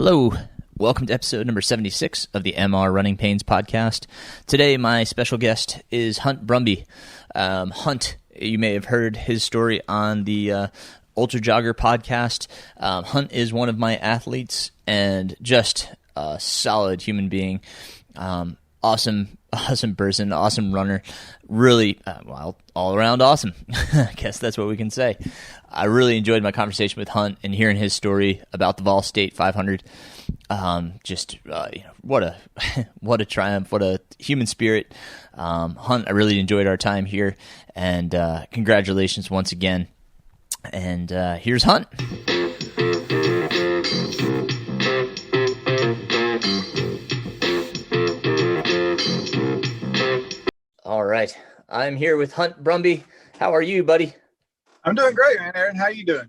Hello, welcome to episode number 76 of the MR Runningpains podcast. Today, my special guest is Hunt Brumby. Hunt, you may have heard his story on the Ultra Jogger podcast. Hunt is one of my athletes and just a solid human being. Awesome person, awesome runner, really, all around awesome. I guess that's what we can say. I really enjoyed my conversation with Hunt and hearing his story about the Vol State 500. What a triumph, what a human spirit. Hunt, I really enjoyed our time here, and congratulations once again. And here's Hunt. All right. I'm here with Hunt Brumby. How are you, buddy? I'm doing great, man. Aaron, how are you doing?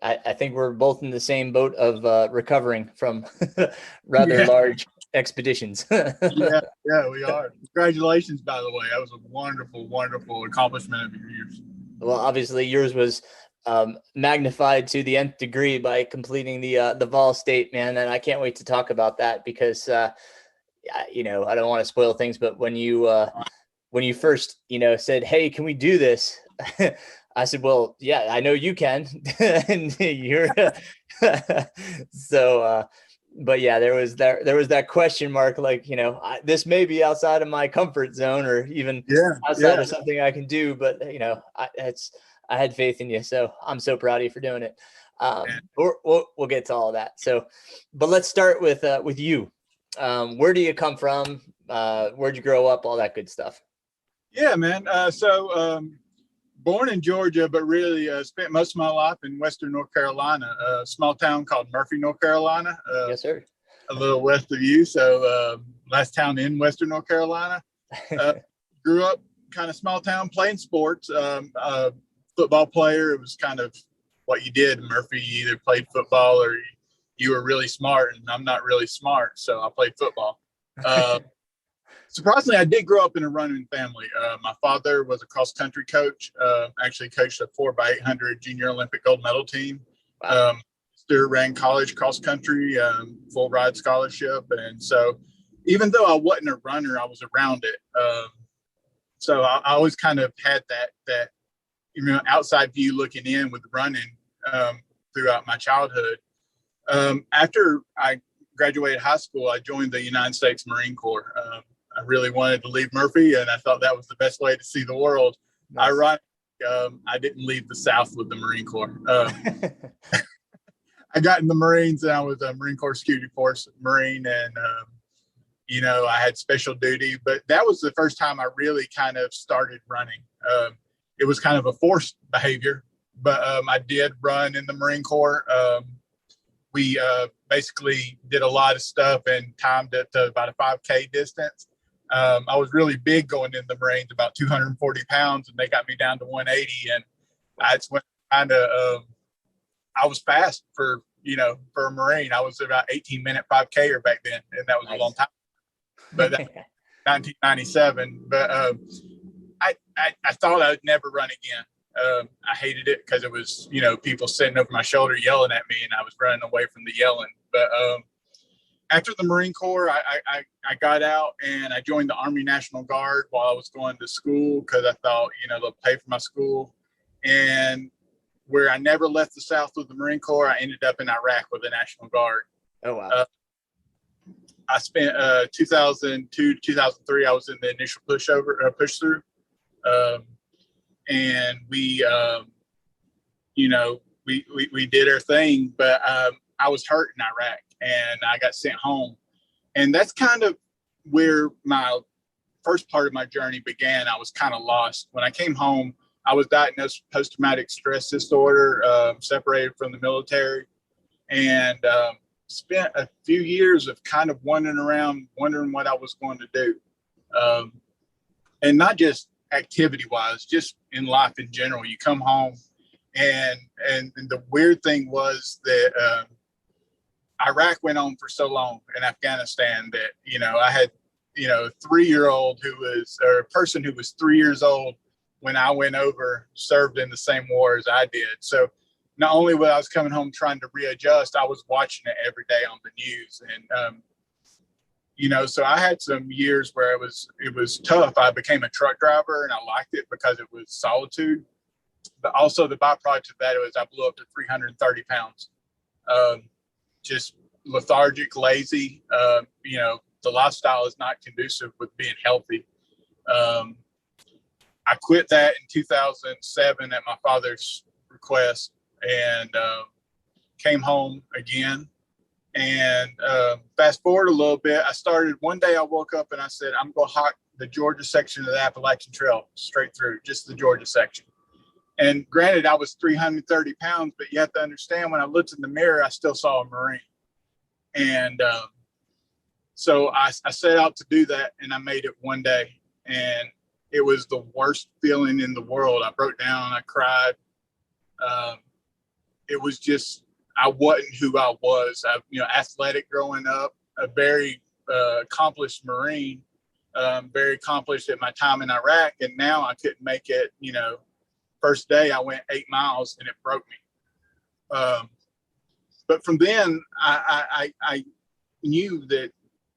I think we're both in the same boat of recovering from rather large expeditions. yeah, we are. Congratulations, by the way. That was a wonderful, wonderful accomplishment of yours. Well, obviously yours was magnified to the nth degree by completing the Vol State, man. And I can't wait to talk about that because I don't want to spoil things, but when you first, said, "Hey, can we do this?" I said, "Well, yeah, I know you can." And you're so, but yeah, there was that question mark, like, this may be outside of my comfort zone or even outside of something I can do, but I had faith in you. So I'm so proud of you for doing it. We'll get to all of that. So, but let's start with you. Where do you come from? Where'd you grow up? All that good stuff. Yeah, man. Born in Georgia, but really spent most of my life in Western North Carolina, a small town called Murphy, North Carolina. Yes, sir. A little west of you. So last town in Western North Carolina. Grew up kind of small town playing sports. Football player. It was kind of what you did in Murphy. You either played football or you were really smart, and I'm not really smart, so I played football. Surprisingly, I did grow up in a running family. My father was a cross-country coach, actually coached a 4x800 junior Olympic gold medal team. Wow. Still ran college cross-country, full ride scholarship. And so even though I wasn't a runner, I was around it. So I always kind of had that outside view looking in with running throughout my childhood. After I graduated high school, I joined the United States Marine Corps. I really wanted to leave Murphy, and I thought that was the best way to see the world. Nice. Ironically, I didn't leave the South with the Marine Corps. I got in the Marines, and I was a Marine Corps Security Force Marine, and I had special duty. But that was the first time I really kind of started running. It was kind of a forced behavior, but I did run in the Marine Corps. We basically did a lot of stuff and timed it to about a 5K distance. I was really big going in the Marines, about 240 pounds, and they got me down to 180. And that's when I was fast for a Marine. I was about 18-minute 5K back then, and that was nice. A long time. But that 1997. But I thought I would never run again. I hated it because it was, people sitting over my shoulder yelling at me, and I was running away from the yelling. But after the Marine Corps, I got out and I joined the Army National Guard while I was going to school because I thought, they'll pay for my school. And where I never left the South with the Marine Corps, I ended up in Iraq with the National Guard. Oh, wow. I spent 2002, 2003, I was in the initial push through. And we did our thing, but I was hurt in Iraq and I got sent home. And that's kind of where my first part of my journey began. I was kind of lost. When I came home, I was diagnosed with post-traumatic stress disorder, separated from the military, and spent a few years of kind of wandering around, wondering what I was going to do. And not just activity-wise, just in life in general. You come home, and the weird thing was that Iraq went on for so long, in Afghanistan, that I had a 3-year-old a person who was 3 years old when I went over, served in the same war as I did. So not only when I was coming home trying to readjust, I was watching it every day on the news. And, so I had some years where it was tough. I became a truck driver and I liked it because it was solitude. But also the byproduct of that was I blew up to 330 pounds. Just lethargic, lazy. The lifestyle is not conducive with being healthy. I quit that in 2007 at my father's request and came home again. And fast forward a little bit, one day I woke up and I said, I'm going to hike the Georgia section of the Appalachian Trail straight through, just the Georgia section. And granted, I was 330 pounds, but you have to understand when I looked in the mirror, I still saw a Marine. And so I set out to do that and I made it one day. And it was the worst feeling in the world. I broke down, I cried. It was just, I wasn't who I was. Athletic growing up, a very accomplished Marine, very accomplished at my time in Iraq. And now I couldn't make it, first day I went 8 miles and it broke me. But from then I knew that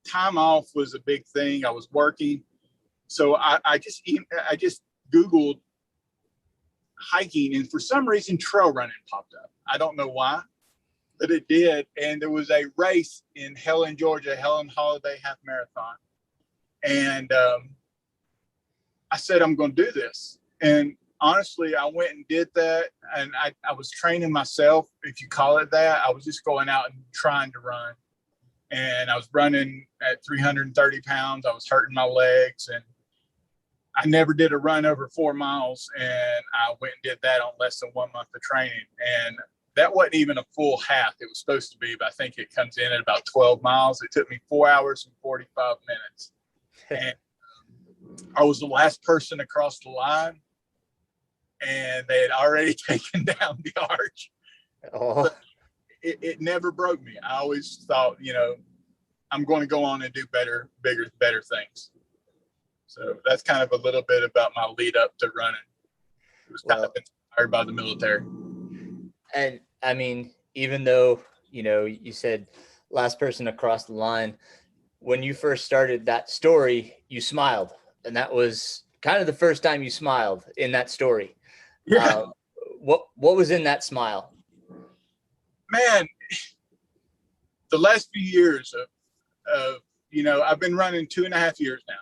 time off was a big thing. I was working. So I just Googled hiking, and for some reason trail running popped up. I don't know why, but it did. And there was a race in Helen, Georgia, Helen Holiday Half Marathon. And I said, I'm going to do this. And honestly, I went and did that. And I was training myself, if you call it that. I was just going out and trying to run. And I was running at 330 pounds. I was hurting my legs. And I never did a run over 4 miles. And I went and did that on less than 1 month of training. And that wasn't even a full half. It was supposed to be, but I think it comes in at about 12 miles. It took me 4 hours and 45 minutes. And I was the last person across the line. And they had already taken down the arch. Oh. But it never broke me. I always thought, I'm going to go on and do better things. So that's kind of a little bit about my lead up to running. It was kind of inspired by the military. And I mean, even though, you said last person across the line, when you first started that story, you smiled. And that was kind of the first time you smiled in that story. Yeah. What was in that smile? Man, the last few years of I've been running 2.5 years now.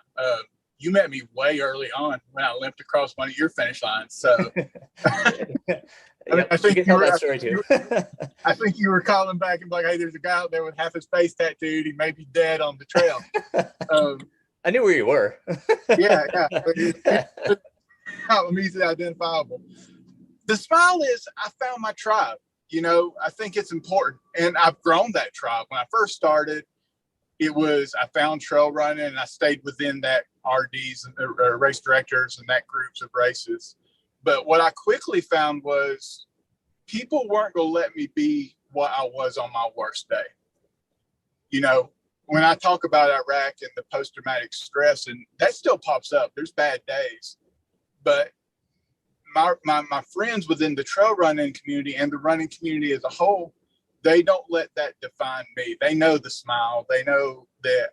You met me way early on when I limped across one of your finish lines. So I think you tell that story too. I think you were calling back and like, hey, there's a guy out there with half his face tattooed. He may be dead on the trail. I knew where you were. Yeah. I'm easily identifiable. The smile is I found my tribe. I think it's important. And I've grown that tribe. When I first started, I found trail running and I stayed within that RDs, race directors and that groups of races. But what I quickly found was people weren't going to let me be what I was on my worst day. When I talk about Iraq and the post-traumatic stress, and that still pops up, there's bad days. But my friends within the trail running community and the running community as a whole, they don't let that define me. They know the smile. They know that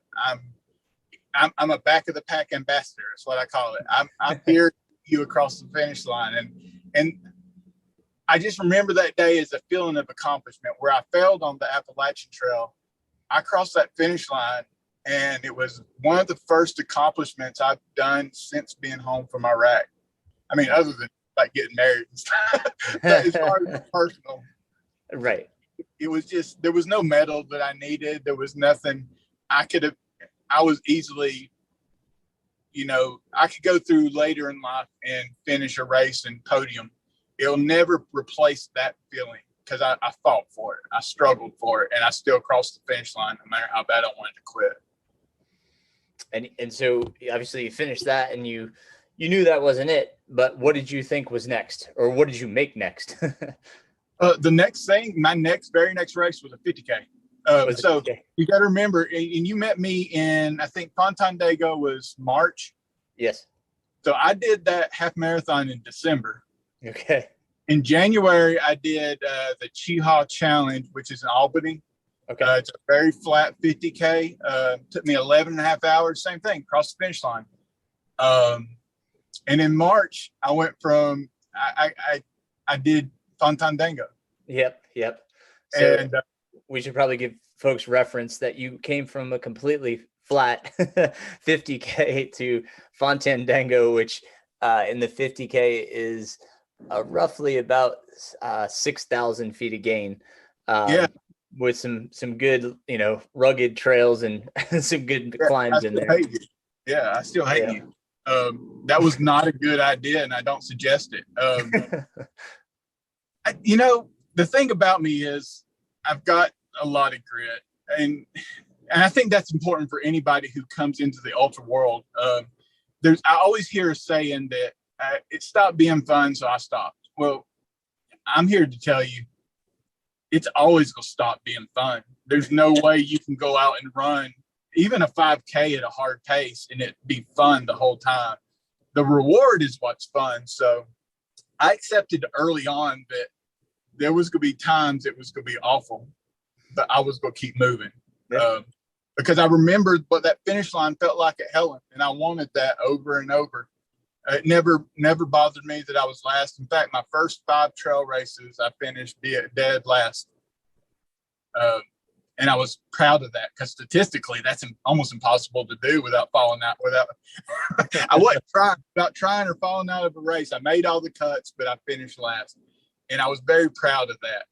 I'm a back of the pack ambassador. That's what I call it. I'm here to you across the finish line. And I just remember that day as a feeling of accomplishment where I failed on the Appalachian Trail. I crossed that finish line and it was one of the first accomplishments I've done since being home from Iraq. I mean, other than like getting married and stuff, but as far as personal, right. It was just, there was no medal that I needed. There was nothing I was easily, I could go through later in life and finish a race and podium. It'll never replace that feeling because I fought for it. I struggled for it and I still crossed the finish line no matter how bad I wanted to quit. And so obviously you finished that and you knew that wasn't it, but what did you think was next, or what did you make next? The next thing, my very next race was a 50K. So 50K. You got to remember, and you met me in, I think Fontandego was March. Yes. So I did that half marathon in December. Okay. In January, I did the Cheehaw Challenge, which is in Albany. Okay. It's a very flat 50K. Took me 11 and a half hours. Same thing, cross the finish line. And in March, I went from I did Fontandango. Yep. So And we should probably give folks reference that you came from a completely flat 50K to Fontandango, which in the 50K is roughly about 6,000 feet of gain. With some good, rugged trails and some good climbs in there. Yeah, I still hate you. That was not a good idea, and I don't suggest it. The thing about me is I've got a lot of grit, and I think that's important for anybody who comes into the ultra world. I always hear a saying that it stopped being fun, so I stopped. Well, I'm here to tell you, it's always going to stop being fun. There's no way you can go out and run even a 5K at a hard pace and it be fun the whole time. The reward is what's fun. So I accepted early on that there was going to be times it was going to be awful, but I was going to keep moving. Because I remembered what that finish line felt like at Helen, and I wanted that over and over. It never bothered me that I was last. In fact, my first 5 trail races, I finished dead last. And I was proud of that because statistically, that's almost impossible to do without falling out. I wasn't trying or falling out of a race. I made all the cuts, but I finished last, and I was very proud of that.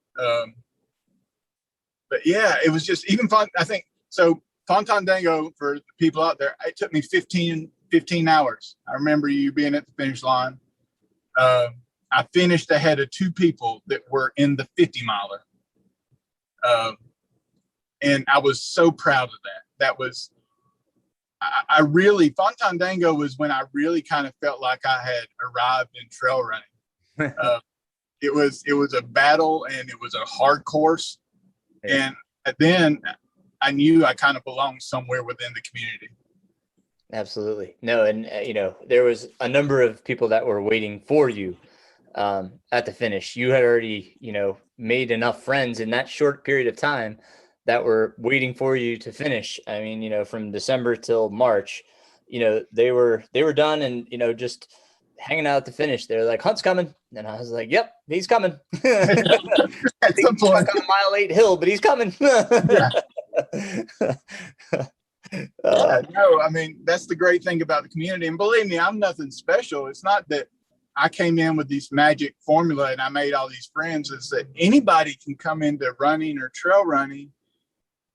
But yeah, it was just even fun. I think so. Fontandango, for the people out there, it took me 15 hours. I remember you being at the finish line. I finished ahead of 2 people that were in the 50 miler. And I was so proud of that. That was, Fontandango was when I really kind of felt like I had arrived in trail running. It was a battle, and it was a hard course. And then I knew I kind of belonged somewhere within the community. Absolutely. No. And, there was a number of people that were waiting for you at the finish. You had already, made enough friends in that short period of time that were waiting for you to finish. I mean, from December till March, they were done and, just hanging out at the finish. They're like, Hunt's coming. And I was like, yep, he's coming. I think he's stuck on a mile 8 hill, but he's coming. No, I mean, that's the great thing about the community. And believe me, I'm nothing special. It's not that I came in with this magic formula and I made all these friends. It's that anybody can come into running or trail running,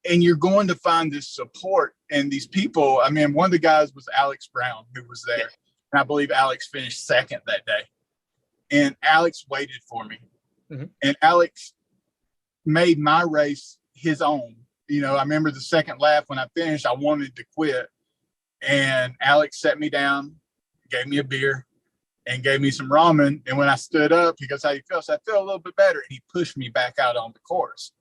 and you're going to find this support and these people. I mean, one of the guys was Alex Brown, who was there. And I believe Alex finished second that day. And Alex waited for me. Mm-hmm. And Alex made my race his own. I remember the second lap when I finished, I wanted to quit. And Alex sat me down, gave me a beer, and gave me some ramen. And when I stood up, he goes, "How you feel?" So I feel a little bit better. And he pushed me back out on the course.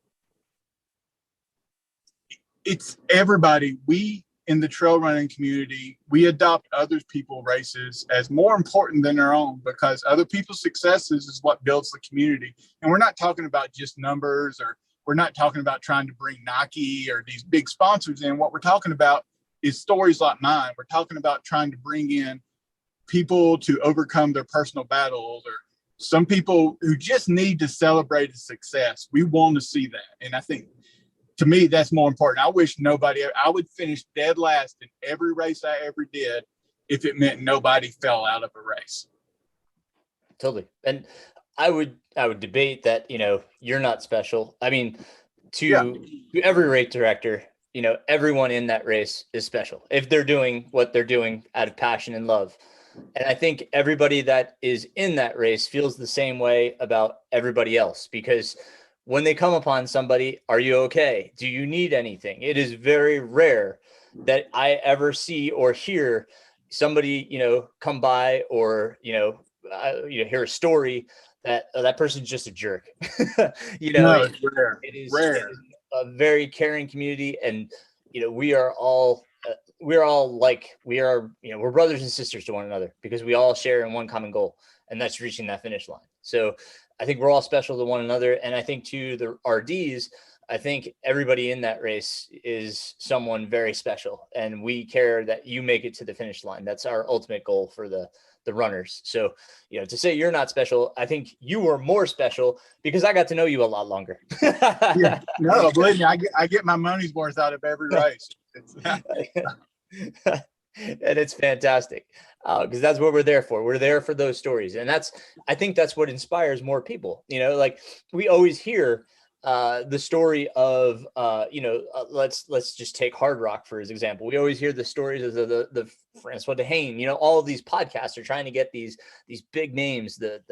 It's everybody. We in the trail running community, we adopt other people's races as more important than our own, because other people's successes is what builds the community. And we're not talking about just numbers, or we're not talking about trying to bring Nike or these big sponsors in. What we're talking about is stories like mine. We're talking about trying to bring in people to overcome their personal battles, or some people who just need to celebrate a success. We want to see that. And I think, to me, that's more important. I wish I would finish dead last in every race I ever did if it meant nobody fell out of a race. Totally. And I would debate that, you're not special. I mean, to every race director, everyone in that race is special if they're doing what they're doing out of passion and love. And I think everybody that is in that race feels the same way about everybody else, because when they come upon somebody, are you okay? Do you need anything? It is very rare that I ever see or hear somebody, come by, or, hear a story that person's just a jerk. No, it's rare. It is a very caring community. And, we're brothers and sisters to one another, because we all share in one common goal, and that's reaching that finish line. So I think we're all special to one another. And I think to the RDs, I think everybody in that race is someone very special, and we care that you make it to the finish line. That's our ultimate goal for the runners. So, to say you're not special, I think you were more special because I got to know you a lot longer. Yeah, no, believe me, I get my money's worth out of every race. And it's fantastic because that's what we're there for. We're there for those stories. And I think that's what inspires more people. Like we always hear the story of, let's just take Hard Rock for his example. We always hear the stories of the Francois Dehane, all of these podcasts are trying to get these big names, the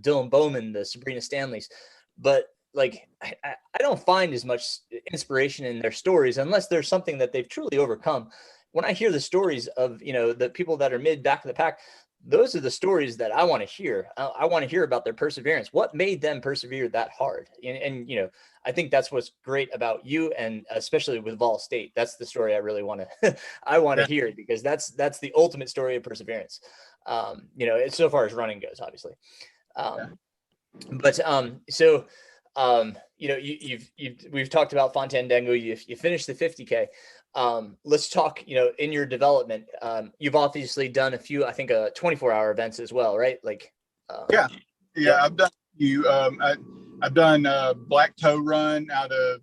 Dylan Bowman, the Sabrina Stanleys. But like, I don't find as much inspiration in their stories unless there's something that they've truly overcome. When I hear the stories of, the people that are back of the pack, those are the stories that I want to hear. I want to hear about their perseverance. What made them persevere that hard? And I think that's what's great about you, and especially with Vol State. That's the story I really want to hear, because that's the ultimate story of perseverance. It's so far as running goes, obviously. We've talked about Fontainebleau. You finished the 50K. Let's talk, in your development, you've obviously done a few, I think, 24-hour events as well, right? Like, yeah. I've done I've done Black Toe Run out of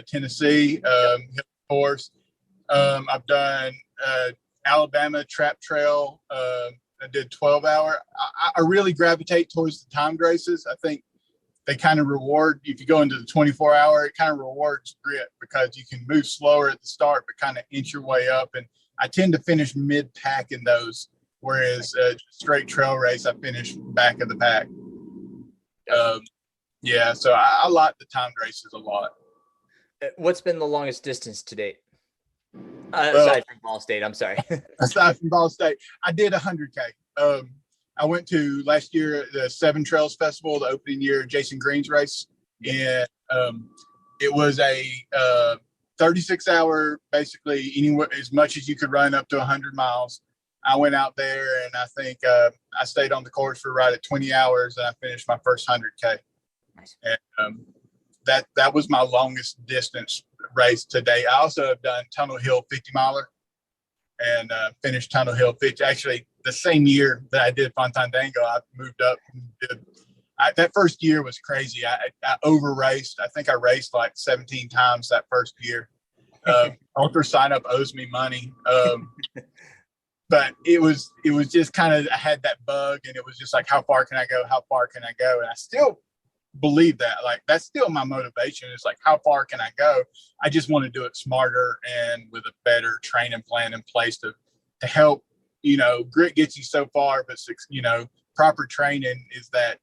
Tennessee, course. I've done Alabama Trap Trail. I did 12-hour. I really gravitate towards the timed races. I think they kind of reward, if you go into the 24-hour, it kind of rewards grit because you can move slower at the start, but kind of inch your way up. And I tend to finish mid-pack in those, whereas straight trail race, I finish back of the pack. So I like the timed races a lot. What's been the longest distance to date? Aside from Ball State, I'm sorry. Aside from Ball State, I did 100K. I went to last year the Seven Trails Festival, the opening year Jason Green's race, and it was a 36-hour, basically anywhere as much as you could run up to 100 miles. I went out there, and I think I stayed on the course for right at 20 hours, and I finished my first 100K. Nice. And that was my longest distance race to date. I also have done Tunnel Hill 50 miler and finished Tunnel Hill 50. Actually, the same year that I did Fontainebleau, I moved up and did. That first year was crazy. I over raced. I think I raced like 17 times that first year. Ultra Sign Up owes me money. But it was just kind of, I had that bug, and it was just like, how far can I go? How far can I go? And I still believe that, like, that's still my motivation. It's like, how far can I go? I just want to do it smarter and with a better training plan in place to help. Grit gets you so far, but proper training is that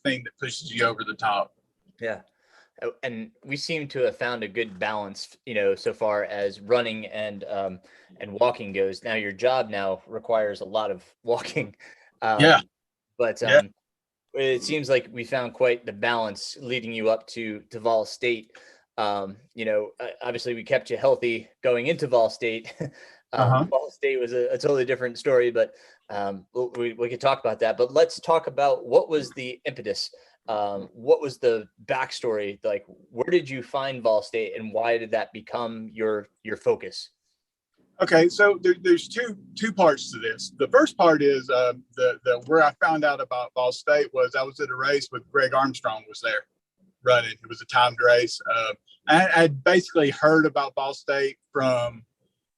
thing that pushes you over the top. Yeah. And we seem to have found a good balance, so far as running and walking goes. Now your job now requires a lot of walking. But it seems like we found quite the balance leading you up to Vol State. Obviously we kept you healthy going into Vol State. Vol State was a totally different story, but we could talk about that. But let's talk about what was the impetus. What was the backstory? Like, where did you find Vol State, and why did that become your focus? Okay, so there's two parts to this. The first part is the where I found out about Vol State was I was at a race with Greg Armstrong was there running. It was a timed race. I'd basically heard about Vol State from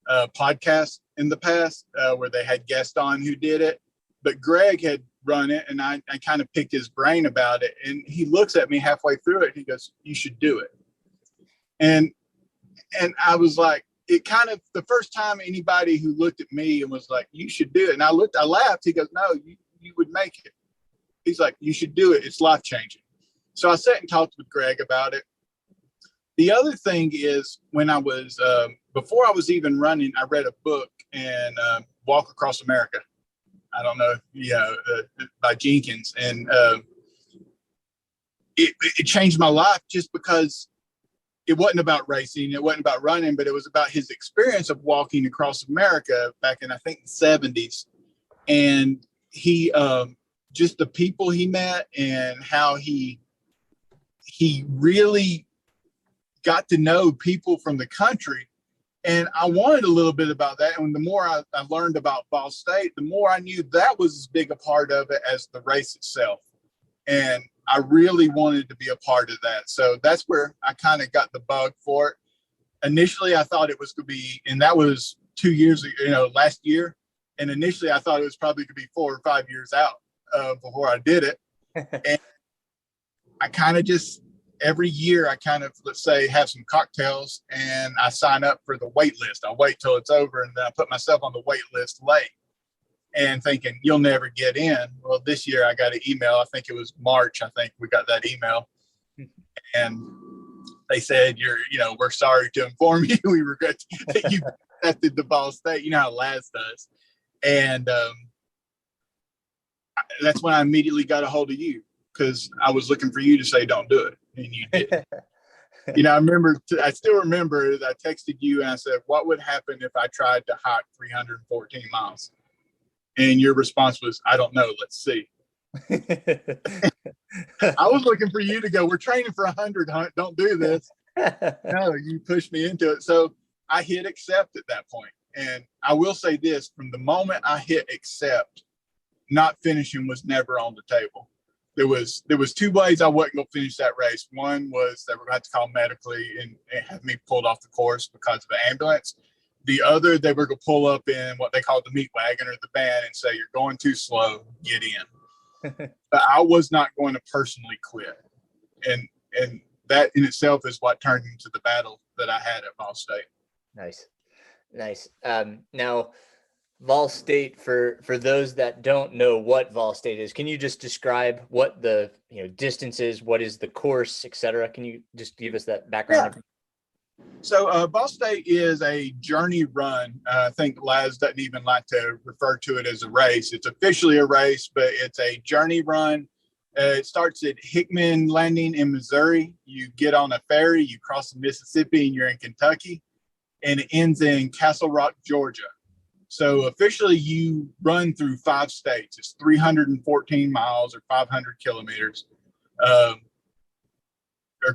podcasts in the past where they had guests on who did it, but Greg had run it, and I kind of picked his brain about it, and he looks at me halfway through it, and he goes, "You should do it." And I was like, it kind of, the first time anybody who looked at me and was like, "You should do it," and I laughed. He goes, "No, you would make it." He's like, "You should do it. It's life changing." So I sat and talked with Greg about it. The other thing is, when I was before I was even running, I read a book and Walk Across America. I don't know, by Jenkins, and it changed my life just because it wasn't about racing, it wasn't about running, but it was about his experience of walking across America back in, I think, the 70s. And he just the people he met and how he really got to know people from the country. And I wanted a little bit about that. And the more I learned about Ball State, the more I knew that was as big a part of it as the race itself. And I really wanted to be a part of that. So that's where I kind of got the bug for it. Initially, I thought it was going to be, and that was 2 years ago, last year. And initially, I thought it was probably going to be 4 or 5 years out before I did it. And I kind of just, every year I kind of, let's say, have some cocktails and I sign up for the wait list. I'll wait till it's over and then I put myself on the wait list late and thinking you'll never get in. Well, this year I got an email. I think it was March. I think we got that email and they said, we're sorry to inform you. We regret that you accepted the Ball State. You know how Laz does. And that's when I immediately got a hold of you because I was looking for you to say, don't do it. And you did. I still remember that I texted you and I said, what would happen if I tried to hike 314 miles? And your response was, I don't know. Let's see. I was looking for you to go, we're training for 100, Hunt. Don't do this. No, you pushed me into it. So I hit accept at that point. And I will say this, from the moment I hit accept, not finishing was never on the table. There was 2 ways I wasn't going to finish that race. One was they were going to have to call medically and have me pulled off the course because of an ambulance. The other, they were going to pull up in what they called the meat wagon or the van and say, you're going too slow, get in. But I was not going to personally quit. And that in itself is what turned into the battle that I had at Ball State. Nice. Now, Vol State, for those that don't know what Vol State is, can you just describe what the distance is, what is the course, etc.? Can you just give us that background? Yeah. So Ball State is a journey run. I think Laz doesn't even like to refer to it as a race. It's officially a race, but it's a journey run. It starts at Hickman Landing in Missouri. You get on a ferry, you cross the Mississippi, and you're in Kentucky. And it ends in Castle Rock, Georgia. So officially you run through 5 states. It's 314 miles or 500 kilometers or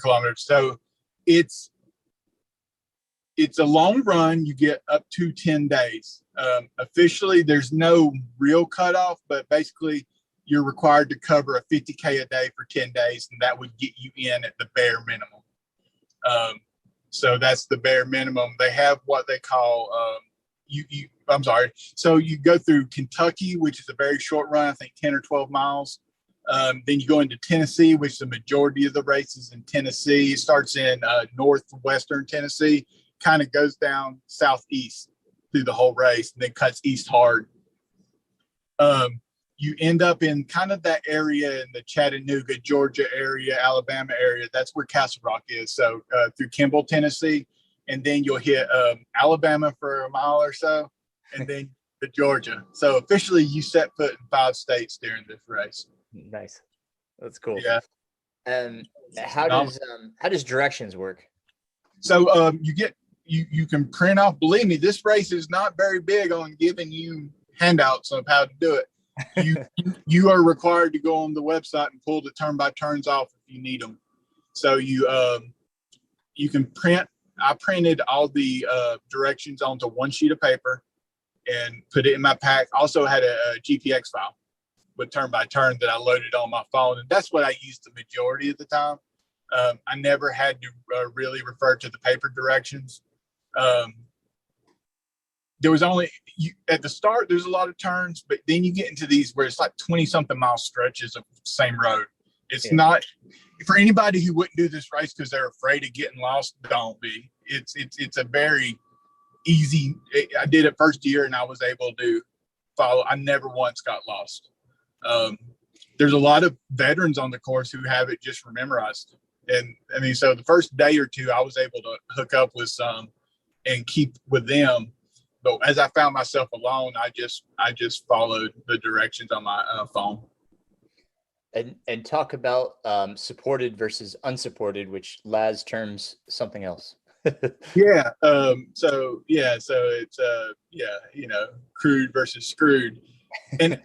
kilometers. So it's a long run. You get up to 10 days. Officially, there's no real cutoff, but basically you're required to cover a 50K a day for 10 days, and that would get you in at the bare minimum. So that's the bare minimum. They have what they call So you go through Kentucky, which is a very short run, I think 10 or 12 miles. Then you go into Tennessee, which the majority of the races in Tennessee. It starts in northwestern Tennessee, kind of goes down southeast through the whole race, and then cuts east hard. You end up in kind of that area in the Chattanooga, Georgia area, Alabama area. That's where Castle Rock is. So through Kimball, Tennessee, and then you'll hit Alabama for a mile or so, and then to Georgia. So officially you set foot in 5 states during this race. Nice. That's cool. Yeah. How does directions work? So you can print off. Believe me, this race is not very big on giving you handouts of how to do it. You are required to go on the website and pull the turn by turns off if you need them. So you can print. I printed all the directions onto one sheet of paper and put it in my pack. Also had a GPX file with turn by turn that I loaded on my phone, and that's what I used the majority of the time. I never had to really refer to the paper directions. There was only at the start, there's a lot of turns, but then you get into these where it's like 20 something mile stretches of the same road. It's not for anybody who wouldn't do this race because they're afraid of getting lost. Don't be. It's a very easy. I did it first year and I was able to follow. I never once got lost. There's a lot of veterans on the course who have it just memorized. And I mean, so the first day or two, I was able to hook up with some and keep with them. But as I found myself alone, I just followed the directions on my phone. And talk about supported versus unsupported, which Laz terms something else. Yeah. So it's crewed versus screwed. And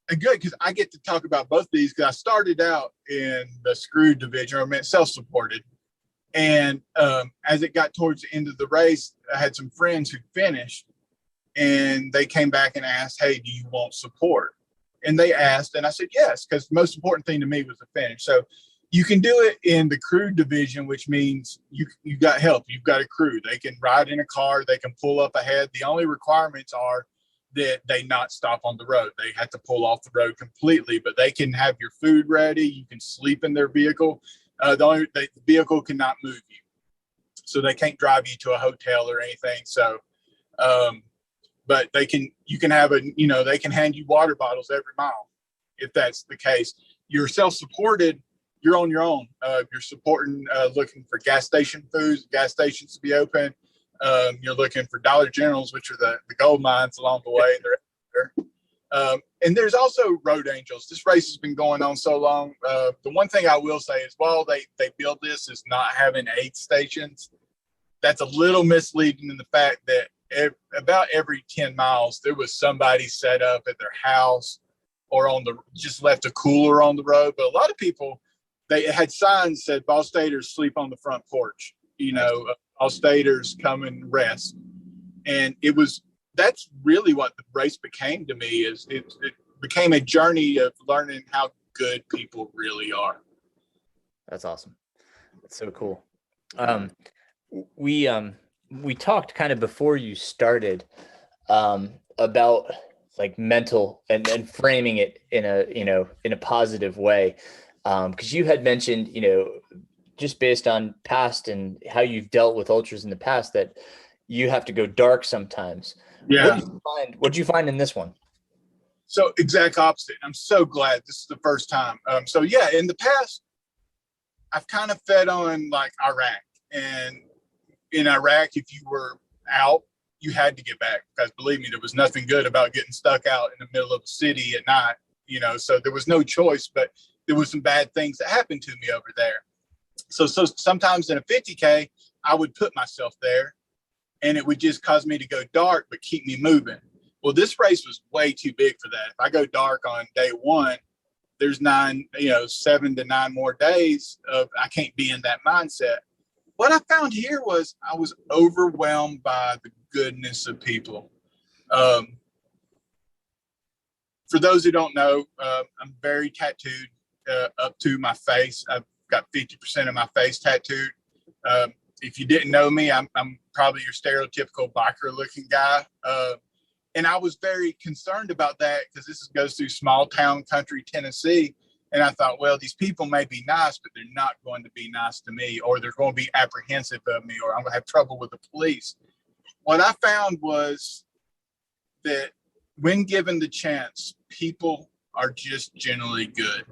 good, because I get to talk about both of these, because I started out in the screw division, or I meant self-supported. And as it got towards the end of the race, I had some friends who finished, and they came back and asked, hey, do you want support? And they asked, and I said, yes, because the most important thing to me was the finish. So you can do it in the crew division, which means you got help. You've got a crew. They can ride in a car. They can pull up ahead. The only requirements are that they not stop on the road. They have to pull off the road completely, but they can have your food ready. You can sleep in their vehicle. The vehicle cannot move you, so they can't drive you to a hotel or anything. So, but they can hand you water bottles every mile if that's the case. You're self-supported. You're on your own. You're supporting, looking for gas station foods, gas stations to be open. You're looking for Dollar Generals, which are the gold mines along the way. They're and there's also road angels. This race has been going on so long. The one thing I will say is, while they build this as not having aid stations, that's a little misleading in the fact that about every 10 miles, there was somebody set up at their house or just left a cooler on the road. But a lot of people, they had signs that Ball Staters sleep on the front porch, Ball Staters come and rest. And that's really what the race became to me. Is it became a journey of learning how good people really are. That's awesome. That's so cool. We talked kind of before you started about like mental and framing it in a positive way. Because you had mentioned, just based on past and how you've dealt with ultras in the past, that you have to go dark sometimes. Yeah. What did you find in this one? So exact opposite. I'm so glad this is the first time. In the past, I've kind of fed on like Iraq, and in Iraq, if you were out, you had to get back, because believe me, there was nothing good about getting stuck out in the middle of a city at night, so there was no choice, but there was some bad things that happened to me over there. So sometimes in a 50K, I would put myself there, and it would just cause me to go dark, but keep me moving. Well, this race was way too big for that. If I go dark on day one, there's 7 to 9 more days of I can't be in that mindset. What I found here was I was overwhelmed by the goodness of people. For those who don't know, I'm very tattooed up to my face. I've got 50% of my face tattooed. If you didn't know me, I'm probably your stereotypical biker-looking guy. And I was very concerned about that, because this goes through small town country Tennessee. And I thought, well, these people may be nice, but they're not going to be nice to me, or they're going to be apprehensive of me, or I'm going to have trouble with the police. What I found was that when given the chance, people are just generally good.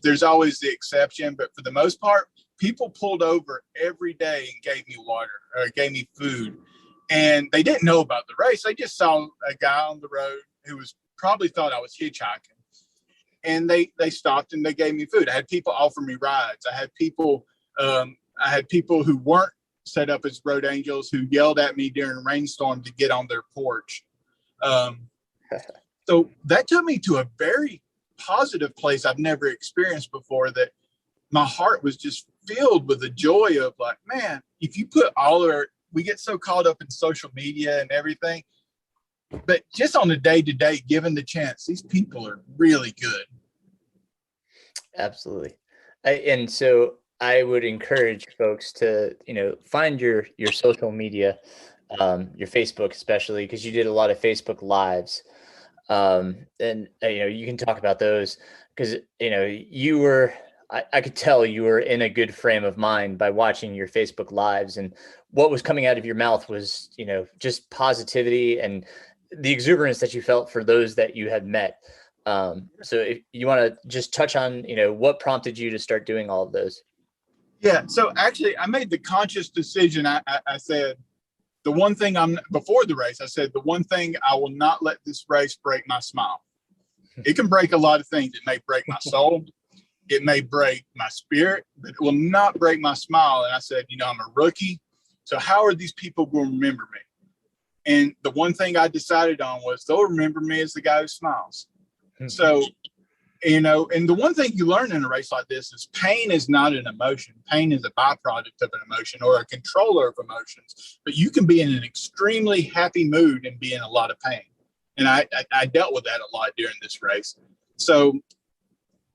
There's always the exception, but for the most part, people pulled over every day and gave me water or gave me food. And they didn't know about the race. They just saw a guy on the road who probably thought I was hitchhiking. And they stopped and they gave me food. I had people offer me rides. I had people who weren't set up as road angels who yelled at me during a rainstorm to get on their porch. So that took me to a very positive place I've never experienced before, that my heart was just filled with the joy of like, man, if you put we get so caught up in social media and everything, but just on a day-to-day, given the chance, these people are really good. Absolutely. And so I would encourage folks to, find your social media, your Facebook, especially because you did a lot of Facebook lives. And, you can talk about those because, I could tell you were in a good frame of mind by watching your Facebook lives, and what was coming out of your mouth was, just positivity and the exuberance that you felt for those that you had met. So if you want to just touch on, what prompted you to start doing all of those? Yeah. So actually I made the conscious decision. I said, the one thing before the race, I said, the one thing I will not let this race break my smile. It can break a lot of things. It may break my soul. It may break my spirit, but it will not break my smile. And I said, I'm a rookie. So how are these people going to remember me? And the one thing I decided on was they'll remember me as the guy who smiles. So, and the one thing you learn in a race like this is pain is not an emotion. Pain is a byproduct of an emotion or a controller of emotions. But you can be in an extremely happy mood and be in a lot of pain. And I dealt with that a lot during this race. So,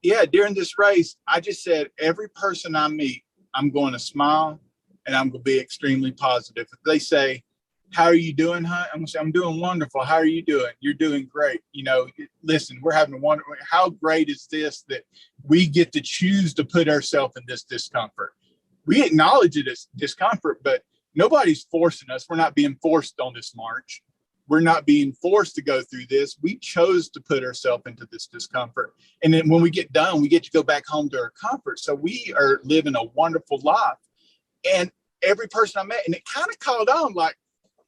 yeah, during this race, I just said, every person I meet, I'm going to smile and I'm going to be extremely positive. If they say, how are you doing, Hunt? I'm going to say, I'm doing wonderful. How are you doing? You're doing great. Listen, we're having a wonderful. How great is this that we get to choose to put ourselves in this discomfort? We acknowledge it as discomfort, but nobody's forcing us. We're not being forced on this march. We're not being forced to go through this. We chose to put ourselves into this discomfort. And then when we get done, we get to go back home to our comfort. So we are living a wonderful life. And every person I met, and it kind of caught on, like,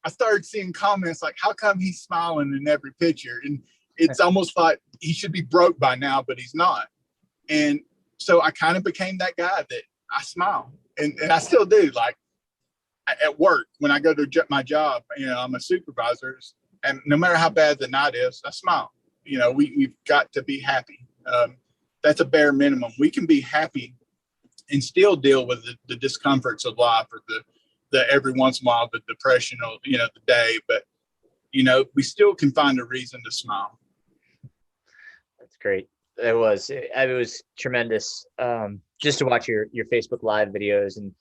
I started seeing comments like, how come he's smiling in every picture? And it's almost like he should be broke by now, but he's not. And so I kind of became that guy that I smile. And I still do. Like at work, when I go to my job, I'm a supervisor. And no matter how bad the night is, I smile. We've got to be happy. That's a bare minimum. We can be happy and still deal with the discomforts of life or the every once in a while, the depression or, the day, but, we still can find a reason to smile. That's great. It was tremendous. Just to watch your Facebook Live videos, and,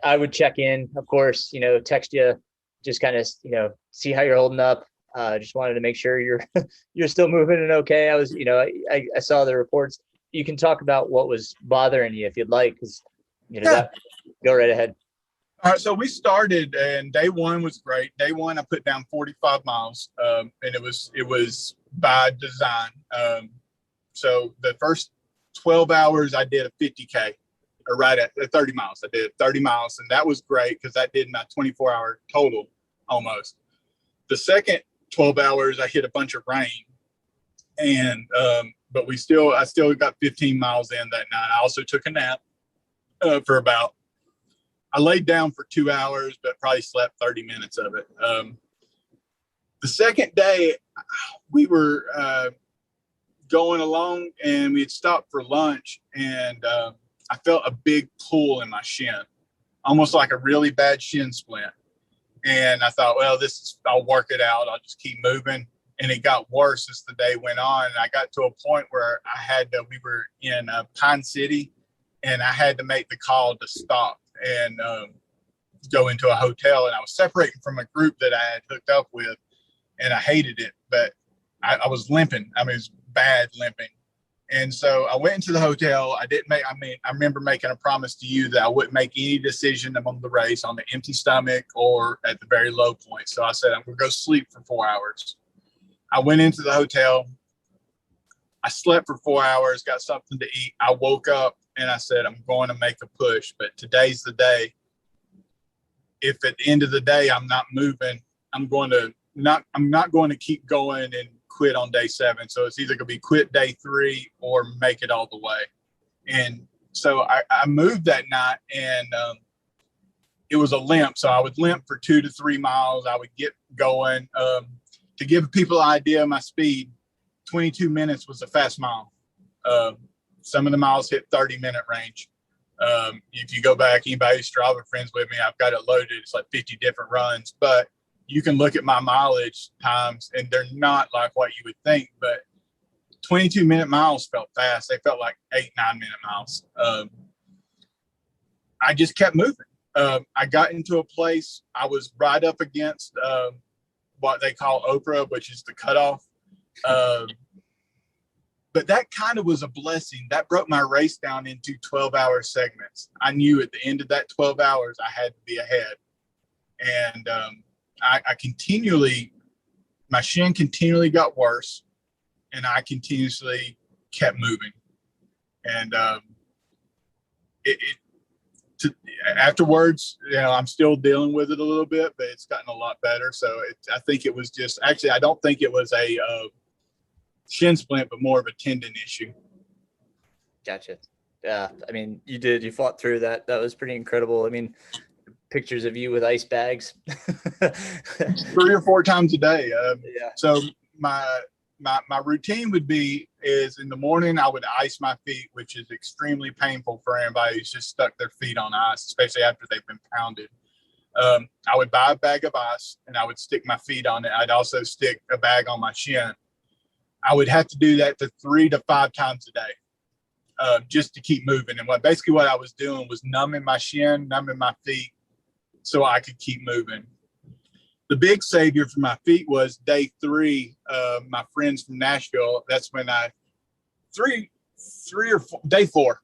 I would check in, of course, text you, just kind of, see how you're holding up. Just wanted to make sure you're still moving and okay. I was, I saw the reports. You can talk about what was bothering you if you'd like, because, go right ahead. All right, so we started, and day one was great. Day one, I put down 45 miles, and it was by design. So the first 12 hours, I did a 50K, or right at 30 miles. I did 30 miles, and that was great because that did my 24-hour total almost. The second 12 hours, I hit a bunch of rain, and but I still got 15 miles in that night. I also took a nap I laid down for 2 hours, but probably slept 30 minutes of it. The second day, we were going along, and we had stopped for lunch, and I felt a big pull in my shin, almost like a really bad shin splint. And I thought, well, I'll work it out. I'll just keep moving. And it got worse as the day went on. And I got to a point where we were in Pine City, and I had to make the call to stop and go into a hotel. And I was separating from a group that I had hooked up with, and I hated it, but I was limping. I mean, it was bad limping. And so I went into the hotel. I remember making a promise to you that I wouldn't make any decision among the race on the empty stomach or at the very low point. So I said, I'm going to go sleep for 4 hours. I went into the hotel. I slept for 4 hours, got something to eat. I woke up, and I said, I'm going to make a push, but today's the day. If at the end of the day I'm not moving, I'm not going to keep going and quit on day 7. So it's either going to be quit day 3 or make it all the way. And so I moved that night, and it was a limp. So I would limp for 2 to 3 miles. I would get going. To give people an idea of my speed, 22 minutes was a fast mile. Some of the miles hit 30-minute range. If you go back, anybody who's Strava friends with me, I've got it loaded. It's like 50 different runs, but you can look at my mileage times, and they're not like what you would think, but 22-minute miles felt fast. They felt like 8-9 minute miles. I just kept moving. I got into a place, I was right up against what they call Oprah, which is the cutoff. But that kind of was a blessing. That broke my race down into 12-hour segments. I knew at the end of that 12 hours, I had to be ahead. And my shin continually got worse, and I continuously kept moving. And afterwards, I'm still dealing with it a little bit, but it's gotten a lot better. So I think it was just, actually, I don't think it was a shin splint, but more of a tendon issue. Gotcha. Yeah. I mean, you fought through that. That was pretty incredible. I mean, pictures of you with ice bags 3 or 4 times a day. Yeah. So my my routine is in the morning, I would ice my feet, which is extremely painful for anybody who's just stuck their feet on ice, especially after they've been pounded. I would buy a bag of ice and I would stick my feet on it. I'd also stick a bag on my shin. I would have to do that to 3 to 5 times a day, just to keep moving. And what I was doing was numbing my shin, numbing my feet so I could keep moving. The big savior for my feet was day 3. My friends from Nashville, that's when day 4,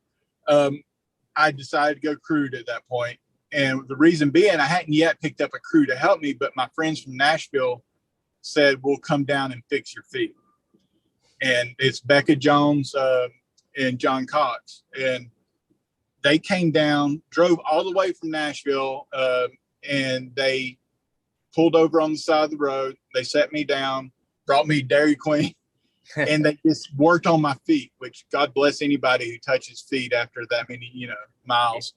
I decided to go crude at that point. And the reason being, I hadn't yet picked up a crew to help me, but my friends from Nashville said, we'll come down and fix your feet. And it's Becca Jones and John Cox. And they came down, drove all the way from Nashville, and they pulled over on the side of the road. They set me down, brought me Dairy Queen, and they just worked on my feet, which God bless anybody who touches feet after that many, miles.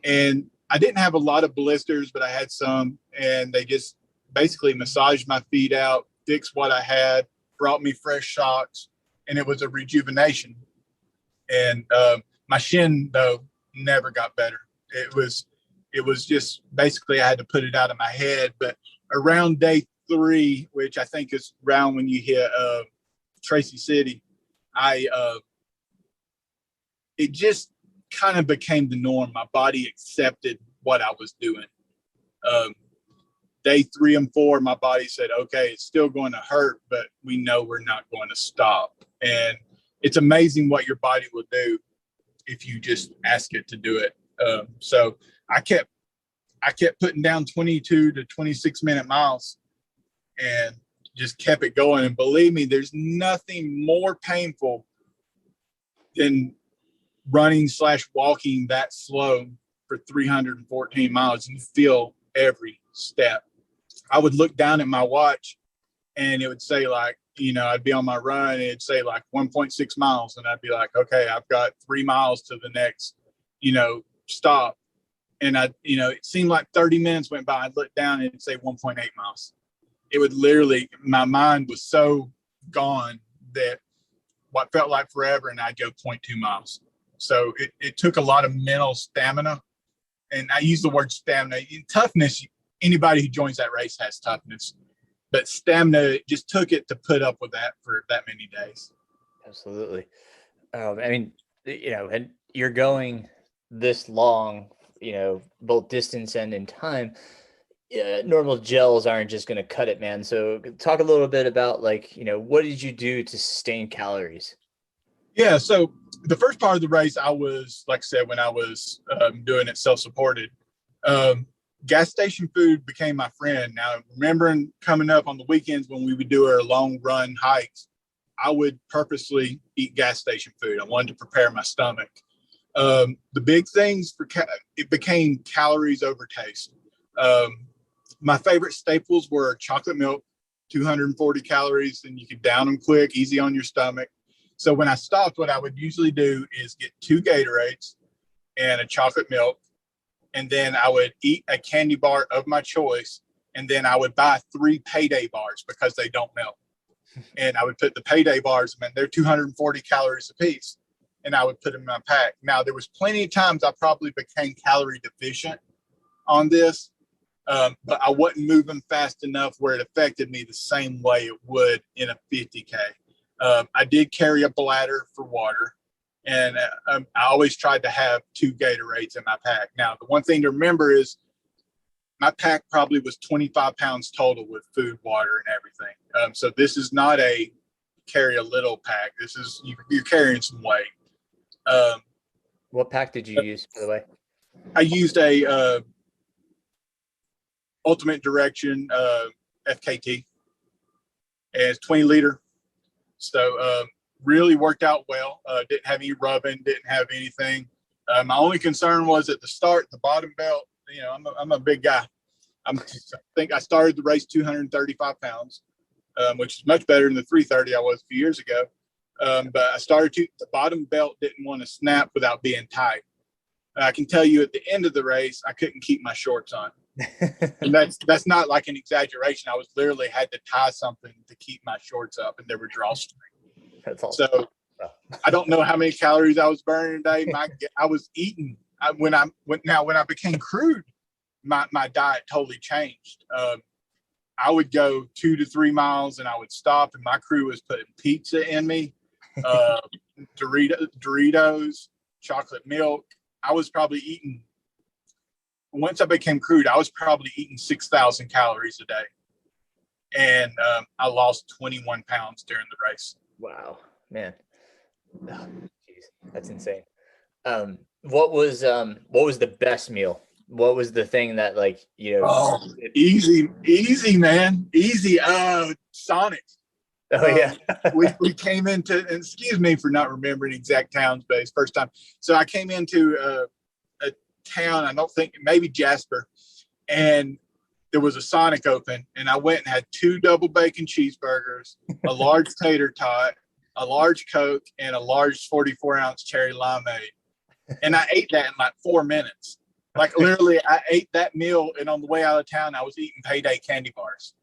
And I didn't have a lot of blisters, but I had some, and they just basically massaged my feet out, fixed what I had, brought me fresh socks, and it was a rejuvenation. And my shin, though, never got better. It was just basically I had to put it out of my head. But around day 3, which I think is around when you hit Tracy City, it just kind of became the norm. My body accepted what I was doing. Day 3 and 4, my body said, okay, it's still going to hurt, but we know we're not going to stop. And it's amazing what your body will do if you just ask it to do it. So I kept putting down 22 to 26 minute miles and just kept it going. And believe me, there's nothing more painful than running/walking that slow for 314 miles. You feel every step. I would look down at my watch and it would say I'd be on my run and it'd say 1.6 miles. And I'd be like, okay, I've got 3 miles to the next, stop. And it seemed like 30 minutes went by. I'd look down and it'd say 1.8 miles. It would literally, my mind was so gone that what felt like forever, and I'd go 0.2 miles. So it took a lot of mental stamina. And I use the word stamina. Toughness, anybody who joins that race has toughness. But stamina, it just took it to put up with that for that many days. Absolutely. And you're going this long, both distance and in time. Normal gels aren't just going to cut it, man. So talk a little bit about what did you do to sustain calories? Yeah. So the first part of the race, I was, like I said, when I was doing it self-supported, gas station food became my friend. Now, remembering coming up on the weekends when we would do our long run hikes, I would purposely eat gas station food. I wanted to prepare my stomach. The big things it became calories over taste. My favorite staples were chocolate milk, 240 calories, and you could down them quick, easy on your stomach. So when I stopped, what I would usually do is get 2 Gatorades and a chocolate milk, and then I would eat a candy bar of my choice, and then I would buy 3 Payday bars because they don't melt. And I would put the Payday bars, they're 240 calories a piece, and I would put them in my pack. Now, there was plenty of times I probably became calorie deficient on this, but I wasn't moving fast enough where it affected me the same way it would in a 50K. I did carry a bladder for water, and I always tried to have 2 Gatorades in my pack. Now, the one thing to remember is my pack probably was 25 pounds total with food, water, and everything. So this is not a carry a little pack. This is, you're carrying some weight. What pack did you use, by the way? I used a Ultimate Direction FKT, and it's 20 liter. So really worked out well. Didn't have any rubbing, didn't have anything. My only concern was at the start, the bottom belt. I'm a big guy. I think I started the race 235 pounds, which is much better than the 330 I was a few years ago. But the bottom belt didn't want to snap without being tight. I can tell you at the end of the race, I couldn't keep my shorts on And that's not like an exaggeration. I was literally had to tie something to keep my shorts up, and they were drawstring. That's awesome. So I don't know how many calories I was burning a day. I was eating when I became crude, my diet totally changed. I would go 2 to 3 miles and I would stop, and my crew was putting pizza in me, Doritos, chocolate milk. I was probably eating, once I became crude, I was probably eating 6,000 calories a day. And I lost 21 pounds during the race. Wow, man. Oh, geez, that's insane. What was the best meal? What was the thing that, like, you know? Oh, easy, man. Easy. Sonic. Oh, yeah. we came into, and excuse me for not remembering exact towns, but it's first time. So I came into a town, I don't think, maybe Jasper, and there was a Sonic open, and I went and had 2 double bacon cheeseburgers, a large tater tot, a large Coke, and a large 44-ounce cherry limeade. And I ate that in like 4 minutes. Like, literally, I ate that meal, and on the way out of town, I was eating Payday candy bars.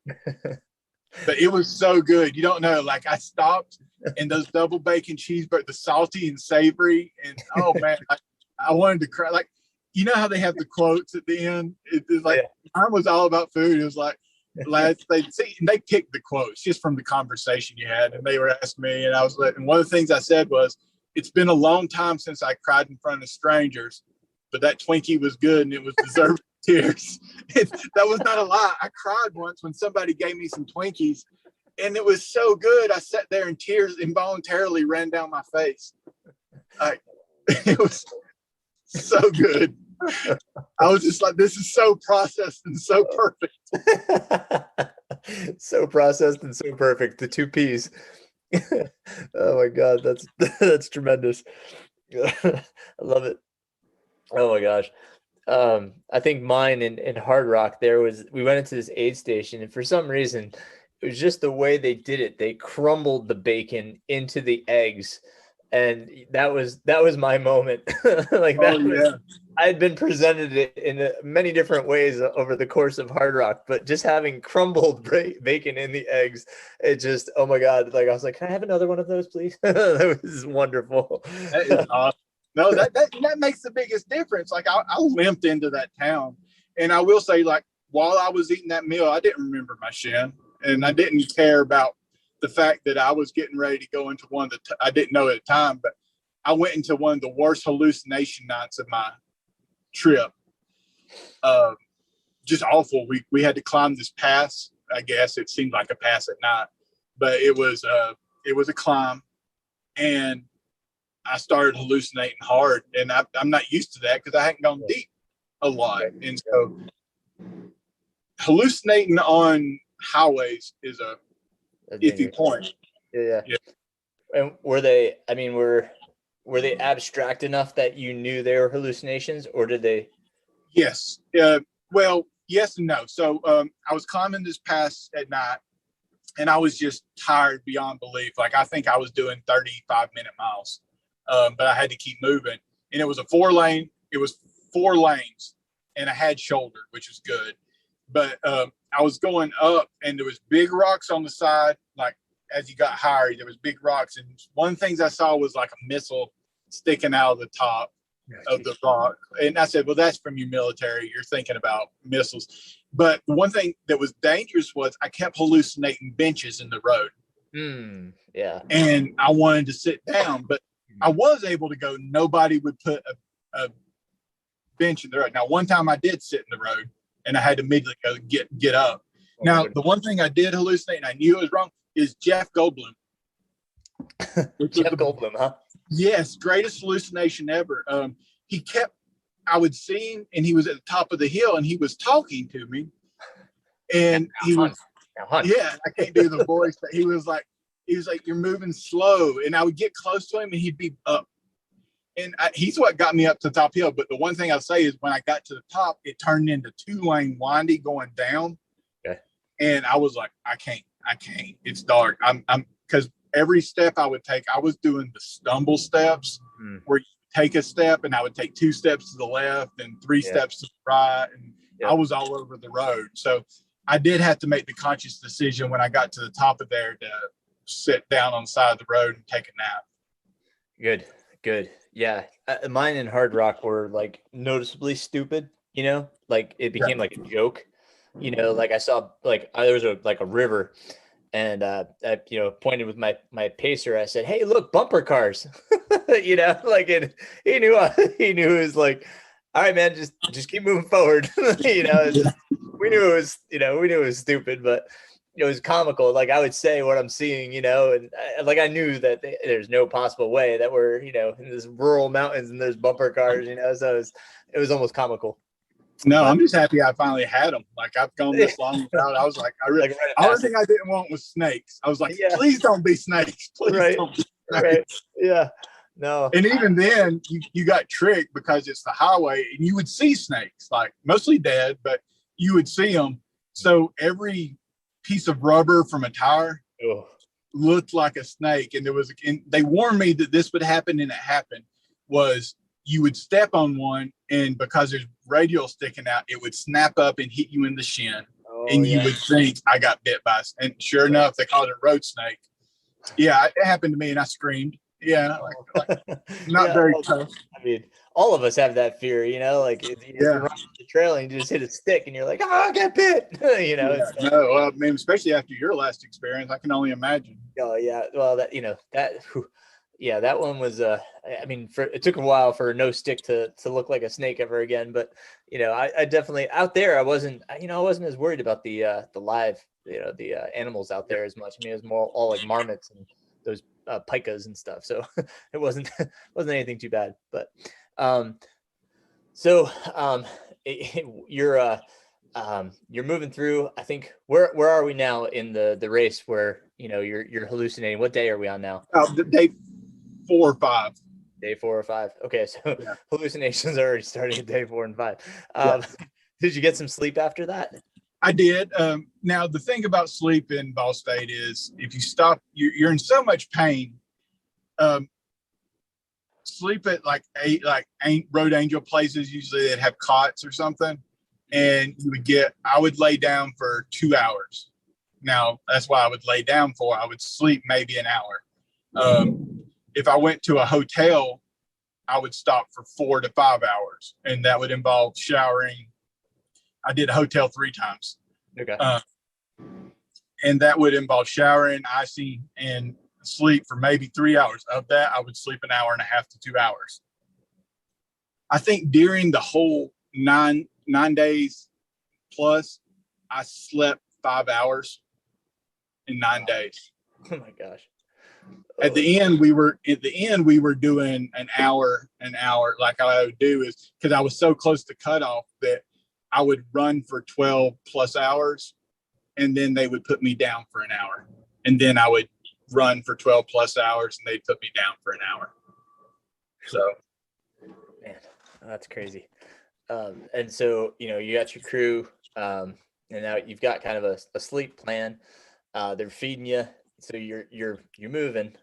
But it was so good. You don't know. Like, I stopped, and those double bacon cheeseburgers, the salty and savory, and oh man, I wanted to cry. Like, you know how they have the quotes at the end? It's like, mine was all about food. It was like, lads, they picked the quotes just from the conversation you had, and they were asking me, and I was like, and one of the things I said was, "It's been a long time since I cried in front of strangers, but that Twinkie was good, and it was deserved tears." That was not a lie. I cried once when somebody gave me some Twinkies, and it was so good. I sat there and tears involuntarily ran down my face. It was so good. I was just like, this is so processed and so perfect. So processed and so perfect. The 2 P's. Oh my God, that's tremendous. I love it. Oh my gosh. I think mine in Hard Rock, we went into this aid station, and for some reason it was just the way they did it. They crumbled the bacon into the eggs, and that was my moment. Like, I had been presented it in many different ways over the course of Hard Rock, but just having crumbled bacon in the eggs, it just, oh my God. Like, I was like, can I have another one of those, please? That was wonderful. That is awesome. No, that makes the biggest difference. Like, I limped into that town, and I will say, like, while I was eating that meal, I didn't remember my shin, and I didn't care about the fact that I was getting ready to go into one of the, I didn't know at the time, but I went into one of the worst hallucination nights of my trip. Just awful. We had to climb this pass. I guess it seemed like a pass at night, but it was a climb, and I started hallucinating hard, and I'm not used to that because I hadn't gone deep a lot. And so hallucinating on highways is a iffy point. Yeah. And were they abstract enough that you knew they were hallucinations, or did they? Yes. Well, yes and no. So I was climbing this pass at night, and I was just tired beyond belief. Like, I think I was doing 35-minute miles. But I had to keep moving, and it was a 4-lane. It was 4 lanes, and I had shoulder, which was good. But I was going up, and there was big rocks on the side. Like, as you got higher, there was big rocks, and one of the things I saw was like a missile sticking out of the top of the rock. And I said, "Well, that's from your military. You're thinking about missiles." But the one thing that was dangerous was I kept hallucinating benches in the road. Yeah, and I wanted to sit down, but I was able to go. Nobody would put a bench in the road. Now, one time I did sit in the road, and I had to immediately go get up. Now, the one thing I did hallucinate, and I knew it was wrong, is Jeff Goldblum. Jeff Goldblum, huh? Yes, greatest hallucination ever. I would see him, and he was at the top of the hill, and he was talking to me, and he was, yeah, I can't do the voice, but he was like, "You're moving slow," and I would get close to him, and he'd be up. And he's what got me up to the top hill. But the one thing I'll say is when I got to the top, it turned into 2-lane windy going down. Okay. And I was like, I can't. It's dark. Because every step I would take, I was doing the stumble steps where you take a step and I would take 2 steps to the left and 3 steps to the right. And I was all over the road. So I did have to make the conscious decision when I got to the top of there to sit down on the side of the road and take a nap. Good. Yeah. Mine and Hard Rock were like noticeably stupid, like it became like a joke, like I saw like there was a river, and I pointed with my pacer. I said, "Hey, look, bumper cars." Like he knew it was like, all right, man, just keep moving forward. We knew it was stupid, but it was comical. Like I would say what I'm seeing, and I knew that there's no possible way that we're, in this rural mountains and there's bumper cars, so it was almost comical. No, I'm just happy I finally had them. Like I've gone this long without. I was like, the only thing I didn't want was snakes. I was like, please don't be snakes. Please don't be snakes. Right. Yeah. No. And even then, you got tricked because it's the highway, and you would see snakes, like mostly dead, but you would see them. So every piece of rubber from a tire looked like a snake, and they warned me that this would happen, and it happened. Was you would step on one, and because there's radial sticking out, it would snap up and hit you in the shin, and you would think I got bit by. And sure enough, they called it a road snake. Yeah, it happened to me, and I screamed. Yeah, like not very tough. I mean, all of us have that fear, like you're running the trail and you just hit a stick, and you're like, "Oh, I get bit." No, well, I mean, especially after your last experience, I can only imagine. Oh yeah, well that one was it took a while for no stick to look like a snake ever again, but I definitely out there I wasn't as worried about the live the animals out there as much. I mean, it was more all like marmots and those pikas and stuff, so it wasn't anything too bad. But you're moving through. I think where are we now in the race where you're hallucinating? What day are we on now? Day 4 or 5. Day 4 or 5. Okay, so hallucinations are already starting at day 4 and 5. Did you get some sleep after that? I did. Now, the thing about sleep in Ball State is if you stop, you're in so much pain. Sleep at like Road Angel places usually that have cots or something, and I would lay down for 2 hours. Now, that's why I would lay down for. I would sleep maybe an hour. If I went to a hotel, I would stop for 4 to 5 hours, and that would involve showering. I did a hotel 3 times. Okay. And that would involve showering, icing, and sleep for maybe 3 hours. Of that, I would sleep an hour and a half to 2 hours. I think during the whole nine days plus, I slept 5 hours in 9 days. Oh my gosh. At the end, we were doing an hour. Like I would do is because I was so close to cutoff that I would run for 12 plus hours, and then they would put me down for an hour, and then I would run for 12 plus hours, and they'd put me down for an hour. So, man, that's crazy. And so, you got your crew, and now you've got kind of a sleep plan. They're feeding you, so you're moving.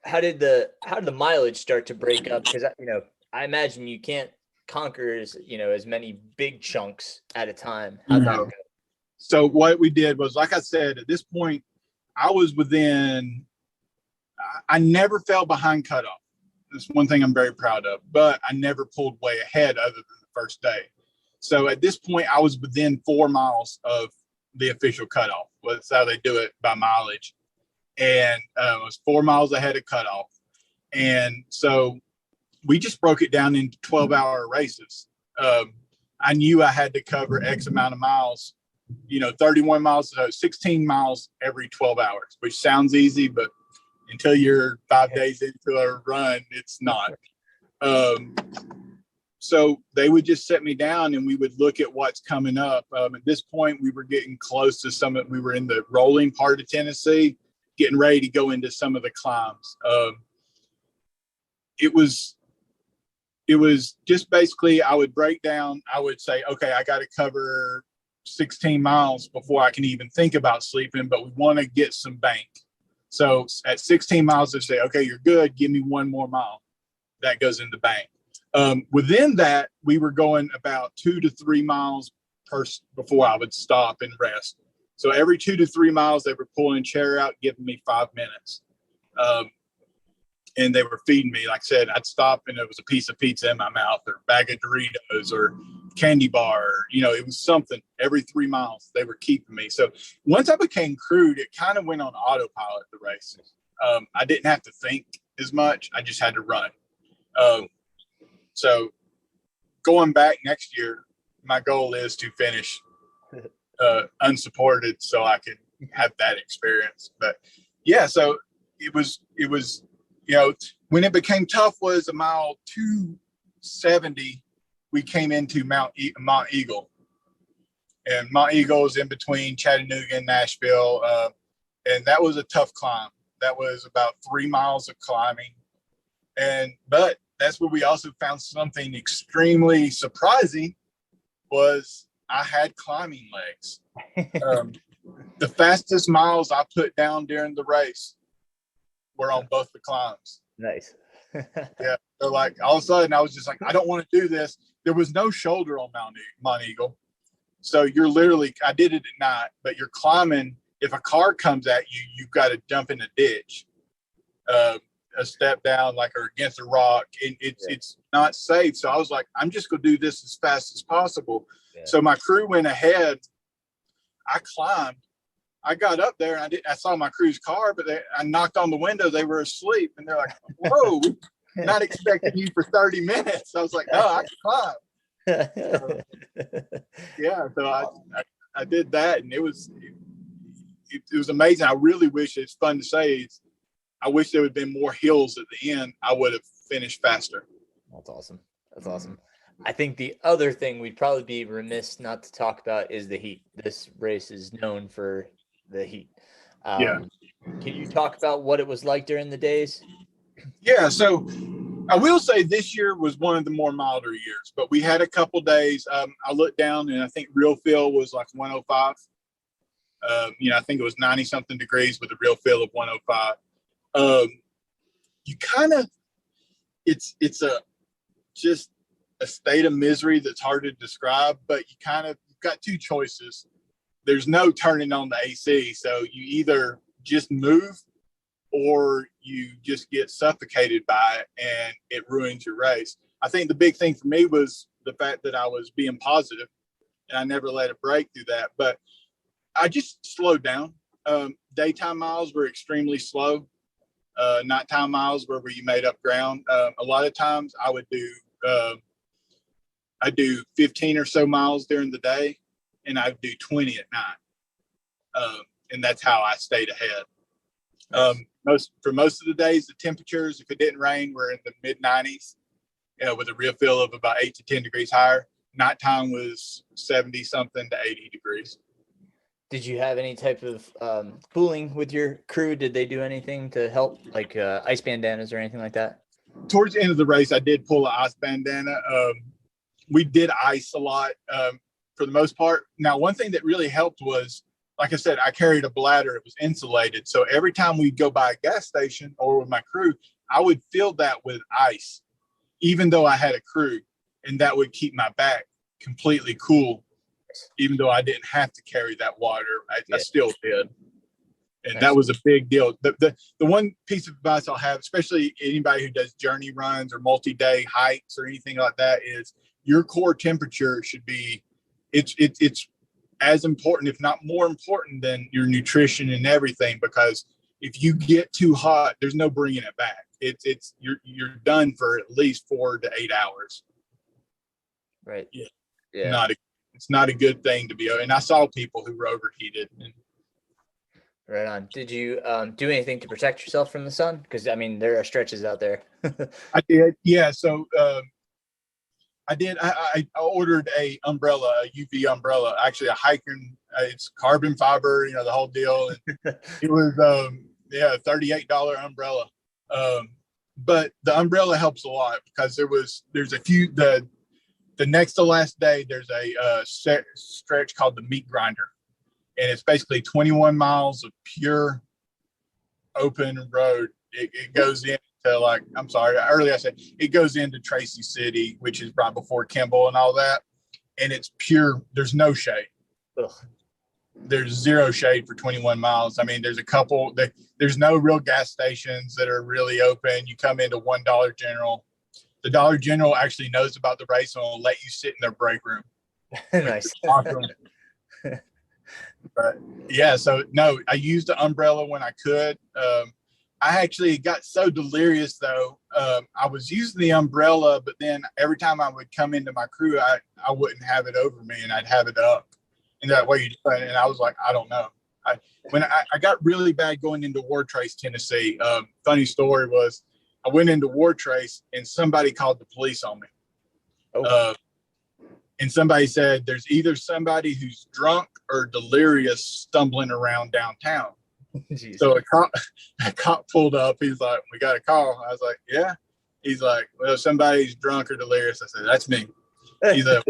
How did the mileage start to break up? Because I imagine you can't conquer as many big chunks at a time. How'd that go? So what we did was, like I said, at this point, I never fell behind cutoff. That's one thing I'm very proud of, but I never pulled way ahead other than the first day. So at this point, I was within 4 miles of the official cutoff. That's how they do it, by mileage. And I was 4 miles ahead of cutoff. And so we just broke it down into 12-hour races. I knew I had to cover X amount of miles, 31 miles, so 16 miles every 12 hours, which sounds easy, but until you're 5 days into a run, it's not. So they would just set me down, and we would look at what's coming up. At this point, we were getting close to we were in the rolling part of Tennessee, getting ready to go into some of the climbs. It was just basically, I would break down. I would say, okay, I got to cover 16 miles before I can even think about sleeping, but we want to get some bank. So at 16 miles, they say, okay, you're good. Give me 1 more mile. That goes in the bank. Within that, we were going about 2 to 3 miles before I would stop and rest. So every 2 to 3 miles, they were pulling a chair out, giving me 5 minutes. And they were feeding me. Like I said, I'd stop and it was a piece of pizza in my mouth or a bag of Doritos or candy bar. Or, it was something every 3 miles they were keeping me. So once I became crewed, it kind of went on autopilot, the race. I didn't have to think as much. I just had to run. So going back next year, my goal is to finish unsupported so I can have that experience. But yeah, so it was, when it became tough was a mile 270, we came into Mount Eagle. And Mount Eagle is in between Chattanooga and Nashville. And that was a tough climb. That was about 3 miles of climbing. But that's where we also found something extremely surprising was I had climbing legs. The fastest miles I put down during the race were on both the climbs. Nice. Yeah. So like all of a sudden I was just like, I don't want to do this. There was no shoulder on Mount Eagle. So you're literally, I did it at night, but you're climbing. If a car comes at you, you've got to jump in a ditch, a step down, like, or against a rock. And it's not safe. So I was like, I'm just going to do this as fast as possible. Yeah. So my crew went ahead. I climbed. I got up there and I saw my crew's car, but I knocked on the window. They were asleep and they're like, whoa, not expecting you for 30 minutes. I was like, no, I can climb. So I did that and it was amazing. I really wish, it's fun to say, I wish there would have been more hills at the end. I would have finished faster. That's awesome. I think the other thing we'd probably be remiss not to talk about is the heat. This race is known for the heat. Can you talk about what it was like during the days? Yeah, so I will say this year was one of the more milder years, but we had a couple days. I looked down and I think real feel was like 105. I think it was 90 something degrees with a real feel of 105. You kind of, it's just a state of misery that's hard to describe, but you've got two choices. There's no turning on the AC. So you either just move or you just get suffocated by it and it ruins your race. I think the big thing for me was the fact that I was being positive and I never let it break through that, but I just slowed down. Daytime miles were extremely slow. Nighttime miles were where you made up ground. A lot of times I would do 15 or so miles during the day and I'd do 20 at night. And that's how I stayed ahead. For most of the days, the temperatures, if it didn't rain, were in the mid 90s, with a real feel of about 8 to 10 degrees higher. Nighttime was 70 something to 80 degrees. Did you have any type of cooling with your crew? Did they do anything to help, like ice bandanas or anything like that? Towards the end of the race, I did pull an ice bandana. We did ice a lot for the most part. Now, one thing that really helped was, like I said, I carried a bladder. It was insulated. So every time we'd go by a gas station or with my crew, I would fill that with ice, even though I had a crew. And that would keep my back completely cool. Even though I didn't have to carry that water, I still did. And that was a big deal. The one piece of advice I'll have, especially anybody who does journey runs or multi-day hikes or anything like that, is your core temperature should be, it's as important, if not more important than your nutrition and everything, because if you get too hot, there's no bringing it back. You're done for at least 4 to 8 hours. Right. Yeah. It's not a good thing to be. And I saw people who were overheated. Right on. Did you do anything to protect yourself from the sun? Because there are stretches out there. I did. Yeah. So I did. I ordered a umbrella, a UV umbrella, actually a hiking. It's carbon fiber, the whole deal. And it was $38 umbrella. But the umbrella helps a lot because there's a few, the next to last day, there's a stretch called the Meat Grinder. And it's basically 21 miles of pure open road. It goes in to like, I'm sorry, earlier I said it goes into Tracy City, which is right before Kimball and all that. And it's pure, there's no shade. Ugh. There's zero shade for 21 miles. I mean, there's a couple, there's no real gas stations that are really open. You come into $1 General. The Dollar General actually knows about the race and will let you sit in their break room. Nice. Awesome. But yeah, so no, I used the umbrella when I could. I actually got so delirious though. I was using the umbrella, but then every time I would come into my crew, I wouldn't have it over me and I'd have it up. And that way you do it. And I was like, I don't know. When I got really bad going into War Trace, Tennessee, funny story was I went into War Trace and somebody called the police on me. Oh. And somebody said, there's either somebody who's drunk or delirious stumbling around downtown. Jeez. So a cop pulled up. He's like, we got a call. I was like, yeah. He's like, well, somebody's drunk or delirious. I said, that's me. He goes,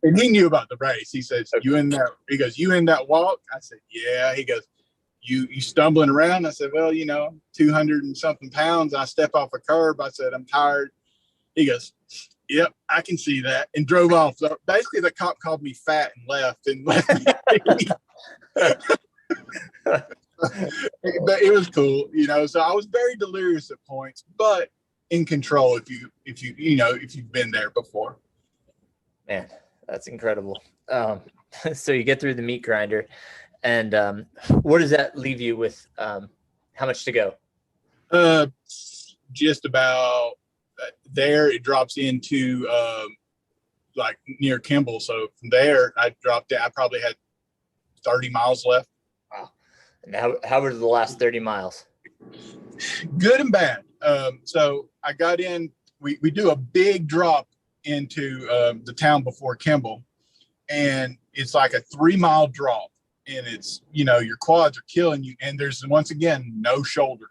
and he knew about the race. He says, you in that? He goes, you in that walk? I said, yeah. He goes, you stumbling around? I said, well, 200 and something pounds. I step off a curb. I said, I'm tired. He goes, yep, I can see that, and drove off. So basically, the cop called me fat and left me. But it was cool, So I was very delirious at points, but in control. If you've been there before. Man, that's incredible. So you get through the meat grinder, and what does that leave you with? How much to go? Just about there. It drops into like near Kimball. So from there, I dropped it. I probably had 30 miles left. Wow. And how were the last 30 miles? Good and bad. So I got in. We do a big drop into the town before Kimball, and it's like a 3-mile drop, and it's your quads are killing you, and there's once again no shoulder.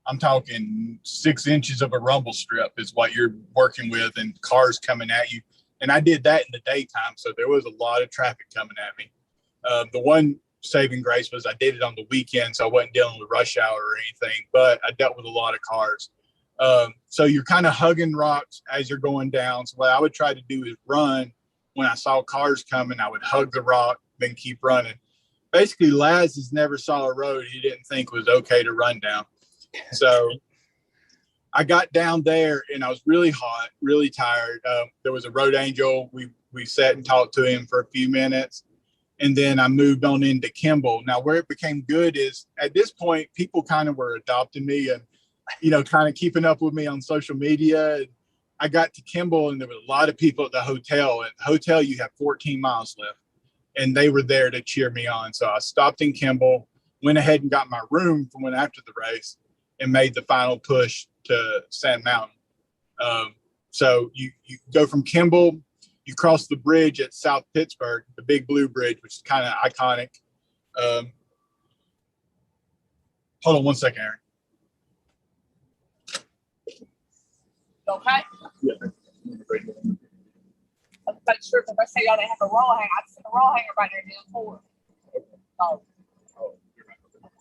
I'm talking 6 inches of a rumble strip is what you're working with, and cars coming at you. And I did that in the daytime, so there was a lot of traffic coming at me. The one saving grace was I did it on the weekend, so I wasn't dealing with rush hour or anything, but I dealt with a lot of cars. So you're kind of hugging rocks as you're going down. So what I would try to do is run. When I saw cars coming, I would hug the rock, then keep running. Basically, Laz has never saw a road he didn't think was okay to run down. So I got down there and I was really hot, really tired. There was a road angel. We sat and talked to him for a few minutes. And then I moved on into Kimball. Now, where it became good is at this point, people kind of were adopting me and, kind of keeping up with me on social media. I got to Kimball and there were a lot of people at the hotel. At the hotel, you have 14 miles left. And they were there to cheer me on. So I stopped in Kimball, went ahead and got my room from when after the race, and made the final push to Sand Mountain. So you go from Kimball, you cross the bridge at South Pittsburgh, the Big Blue Bridge, which is kind of iconic. Hold on one second, Aaron. Okay. Yeah. I'm not sure if I say y'all didn't have a roll hanger. I just have a roll hanger right there down forward. Oh.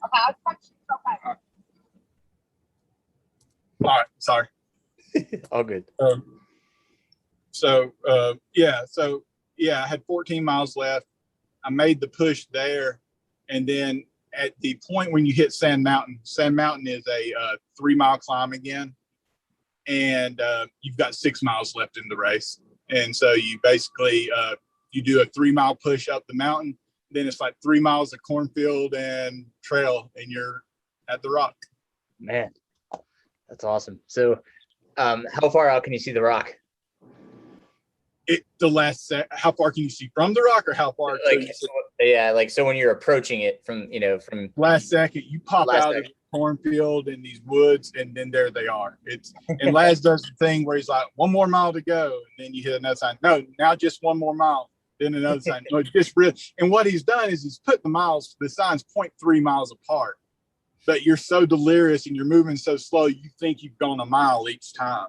Okay, I'll touch you. Okay. All right, sorry. All good. So I had 14 miles left. I made the push there. And then at the point when you hit Sand Mountain is a 3-mile climb again. And you've got 6 miles left in the race. And so you basically, you do a 3-mile push up the mountain. Then it's like 3 miles of cornfield and trail, and you're at the rock. Man, that's awesome. So how far out can you see the rock? How far can you see from the rock, or how far? So when you're approaching it from last second, you pop out of the cornfield in these woods, and then there they are. And Laz does the thing where he's like, 1 more mile to go, and then you hit another sign. No, now just 1 more mile. Then another sign. No, just really. And what he's done is he's put the signs 0.3 miles apart. But you're so delirious and you're moving so slow, you think you've gone a mile each time.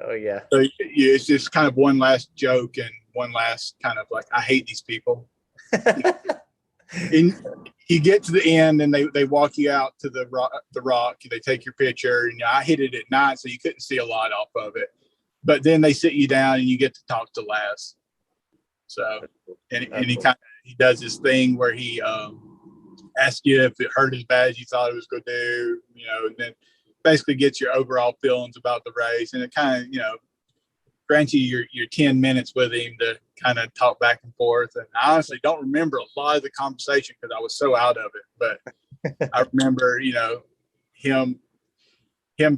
Oh, yeah. So it's just kind of one last joke and one last kind of like, I hate these people. And you get to the end, and they walk you out to the rock. They take your picture, and I hit it at night, so you couldn't see a lot off of it. But then they sit you down, and you get to talk to Laz. So, and he does this thing where he asks you if it hurt as bad as you thought it was going to do, and then basically gets your overall feelings about the race, and it kind of, grants you your 10 minutes with him to kind of talk back and forth. And I honestly don't remember a lot of the conversation because I was so out of it. But I remember, him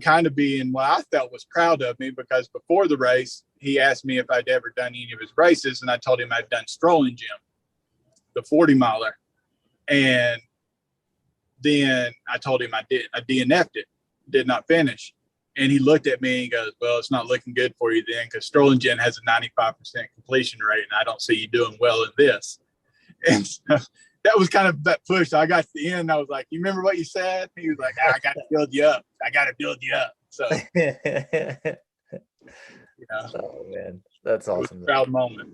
kind of being what I felt was proud of me, because before the race, he asked me if I'd ever done any of his races. And I told him I'd done Strolling Jim, the 40 miler. And then I told him I DNF'd it, did not finish. And he looked at me and he goes, well, it's not looking good for you then, because Strolling Jim has a 95% completion rate, and I don't see you doing well in this. And so that was kind of that push. So I got to the end, and I was like, you remember what you said? He was like, I got to build you up. So, Oh, man, that's awesome. Proud moment.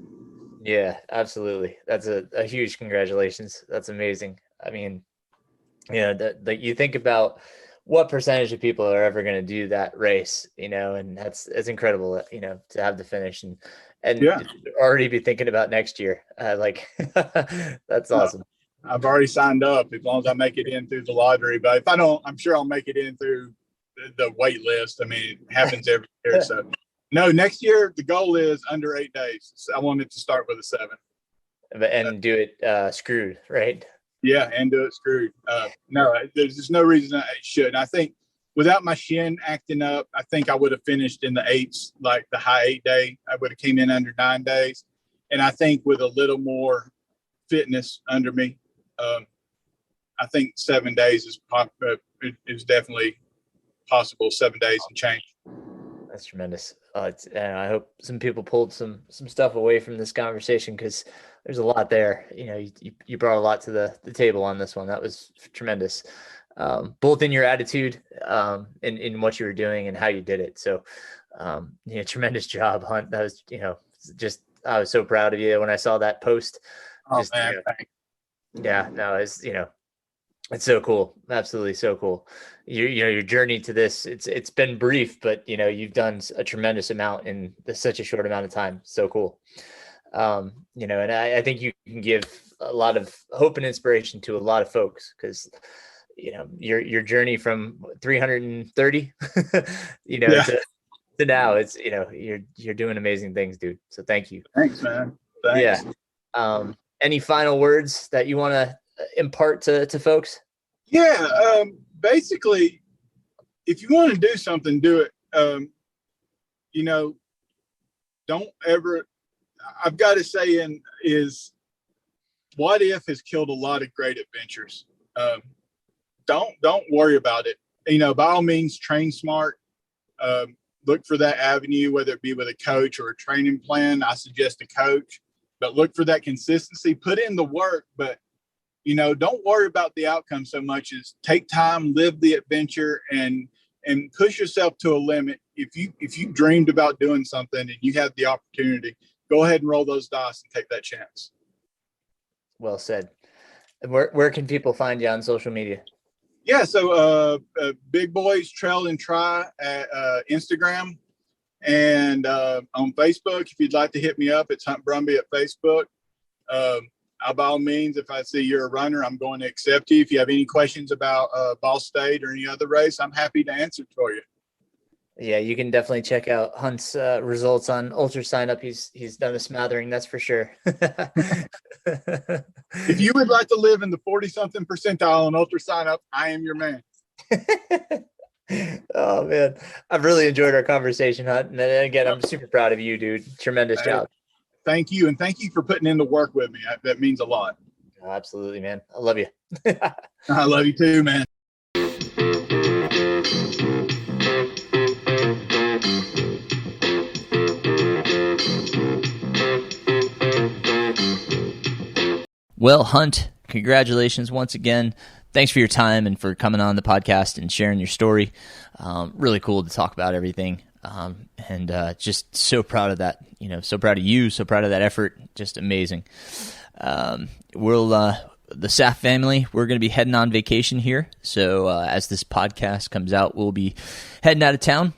Yeah, absolutely. That's a huge congratulations. That's amazing. I mean, that you think about what percentage of people are ever going to do that race, and it's incredible, to have the finish and already be thinking about next year. That's awesome. I've already signed up as long as I make it in through the lottery, but if I don't, I'm sure I'll make it in through the wait list. I mean, it happens every year. So no, next year, the goal is under 8 days. So I wanted to start with a 7. And do it screwed, right? Yeah, and do it screwed. No, there's just no reason I shouldn't. I think without my shin acting up, I think I would have finished in the 8s, like the high 8 day. I would have came in under 9 days. And I think with a little more fitness under me, I think 7 days is definitely possible. 7 days and change. That's tremendous. I hope some people pulled some stuff away from this conversation, because there's a lot there. You brought a lot to the table on this one. That was tremendous, both in your attitude, in what you were doing and how you did it. So, tremendous job, Hunt. That was, I was so proud of you when I saw that post. Oh, man, yeah, no, it's so cool. Absolutely so cool. Your journey to this, it's been brief, but you've done a tremendous amount in such a short amount of time. So cool. And I think you can give a lot of hope and inspiration to a lot of folks, because your journey from 330 to now, it's you're doing amazing things, dude. So thank you. Thanks, man. Thanks. Yeah. Any final words that you want to impart to folks? Yeah, basically, if you want to do something, do it. Don't ever, I've got to say, is what if has killed a lot of great adventures. Don't worry about it. By all means, train smart. Look for that avenue, whether it be with a coach or a training plan. I suggest a coach, but look for that consistency. Put in the work, but don't worry about the outcome so much as take time, live the adventure, and push yourself to a limit. If you dreamed about doing something and you have the opportunity, go ahead and roll those dice and take that chance. Well said. Where can people find you on social media? Yeah, so Big Boys Trail and Try at Instagram, and on Facebook. If you'd like to hit me up, it's Hunt Brumby at Facebook. By all means, if I see you're a runner, I'm going to accept you. If you have any questions about Ball State or any other race, I'm happy to answer for you. Yeah, you can definitely check out Hunt's results on Ultra Sign Up. He's done a smattering, that's for sure. If you would like to live in the 40-something percentile on Ultra Sign Up, I am your man. Oh, man. I've really enjoyed our conversation, Hunt. And again, I'm super proud of you, dude. Tremendous job. Thank you. And thank you for putting in the work with me. That means a lot. Oh, absolutely, man. I love you. I love you too, man. Well, Hunt, congratulations once again. Thanks for your time and for coming on the podcast and sharing your story. Really cool to talk about everything. And just so proud of that, so proud of you, so proud of that effort. Just amazing. We'll the Saft family, we're going to be heading on vacation here. So as this podcast comes out, we'll be heading out of town,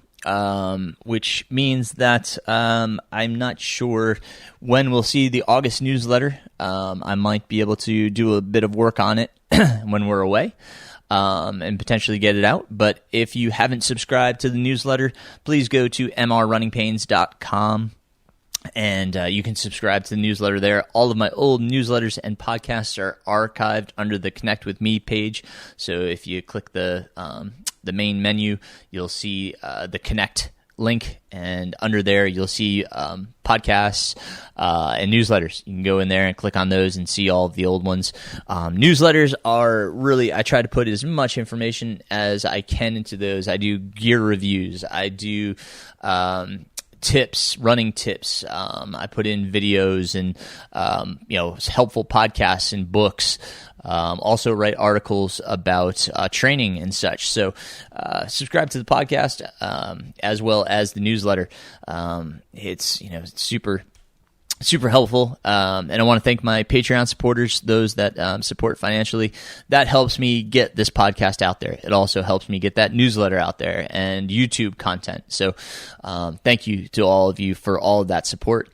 which means that I'm not sure when we'll see the August newsletter. I might be able to do a bit of work on it when we're away. And potentially get it out. But if you haven't subscribed to the newsletter, please go to mrrunningpains.com and you can subscribe to the newsletter there. All of my old newsletters and podcasts are archived under the Connect With Me page. So if you click the main menu, you'll see the Connect link, and under there you'll see podcasts and newsletters. You can go in there and click on those and see all of the old ones. Newsletters are really, I try to put as much information as I can into those. I do gear reviews. I do tips, running tips. I put in videos and helpful podcasts and books. Also write articles about training and such. So subscribe to the podcast as well as the newsletter. It's super helpful. And I want to thank my Patreon supporters, those that support financially. That helps me get this podcast out there. It also helps me get that newsletter out there and YouTube content. So thank you to all of you for all of that support.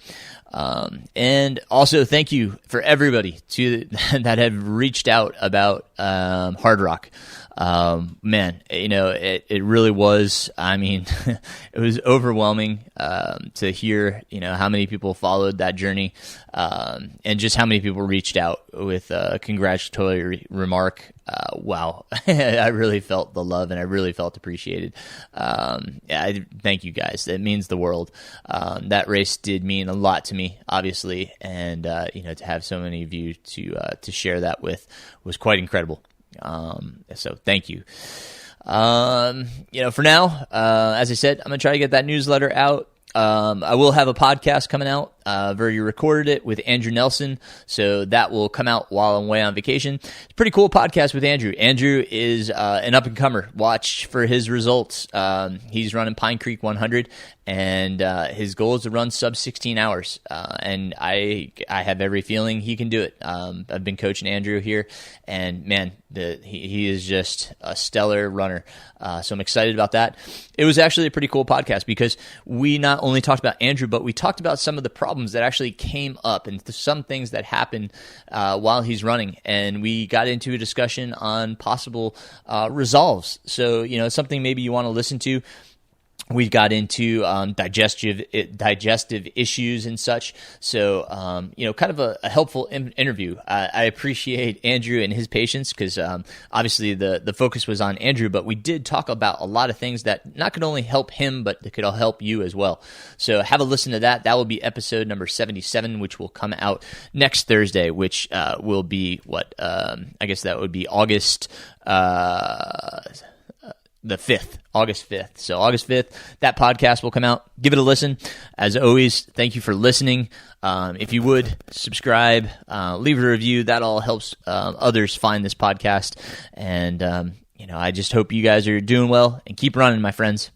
And also thank you for everybody that have reached out about Hard Rock. Man, it really was, it was overwhelming to hear, how many people followed that journey, and just how many people reached out with a congratulatory remark. Wow. I really felt the love and I really felt appreciated. I thank you guys. It means the world. That race did mean a lot to me, obviously. And, to have so many of you to share that with was quite incredible. So thank you. For now, as I said, I'm going to try to get that newsletter out. I will have a podcast coming out. I've already recorded it with Andrew Nelson, so that will come out while I'm away on vacation. It's a pretty cool podcast with Andrew. Andrew is an up-and-comer. Watch for his results. He's running Pine Creek 100, and his goal is to run sub 16 hours. And I have every feeling he can do it. I've been coaching Andrew here, and man, he is just a stellar runner. So I'm excited about that. It was actually a pretty cool podcast because we not only talked about Andrew, but we talked about some of the problems that actually came up and some things that happened while he's running. And we got into a discussion on possible resolves. So, something maybe you want to listen to. We got into digestive issues and such. So, kind of a helpful interview. I appreciate Andrew and his patience because obviously the focus was on Andrew, but we did talk about a lot of things that not could only help him, but that could help you as well. So have a listen to that. That will be episode number 77, which will come out next Thursday, which will be I guess that would be August the 5th, August 5th. So August 5th, that podcast will come out. Give it a listen. As always, thank you for listening. If you would, subscribe, leave a review. That all helps others find this podcast. And, I just hope you guys are doing well and keep running, my friends.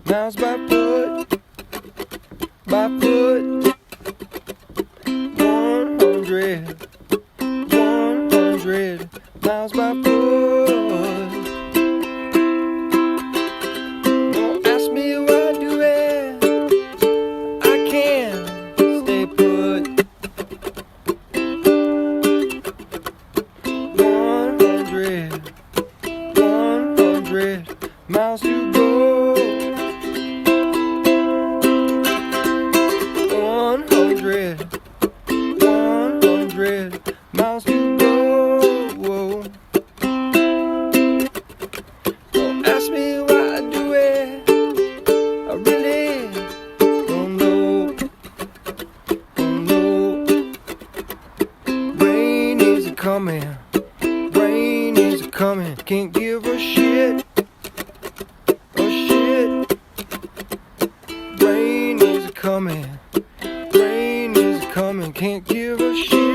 Miles by foot, 100, 100 miles by foot. Don't ask me what I do it, I can't stay put. 100 miles to go. 100 miles to go. Don't ask me why I do it, I really don't know. coming. Rain is coming. Can't give a shit. A shit. Rain is coming. Rain is coming. Can't give a shit.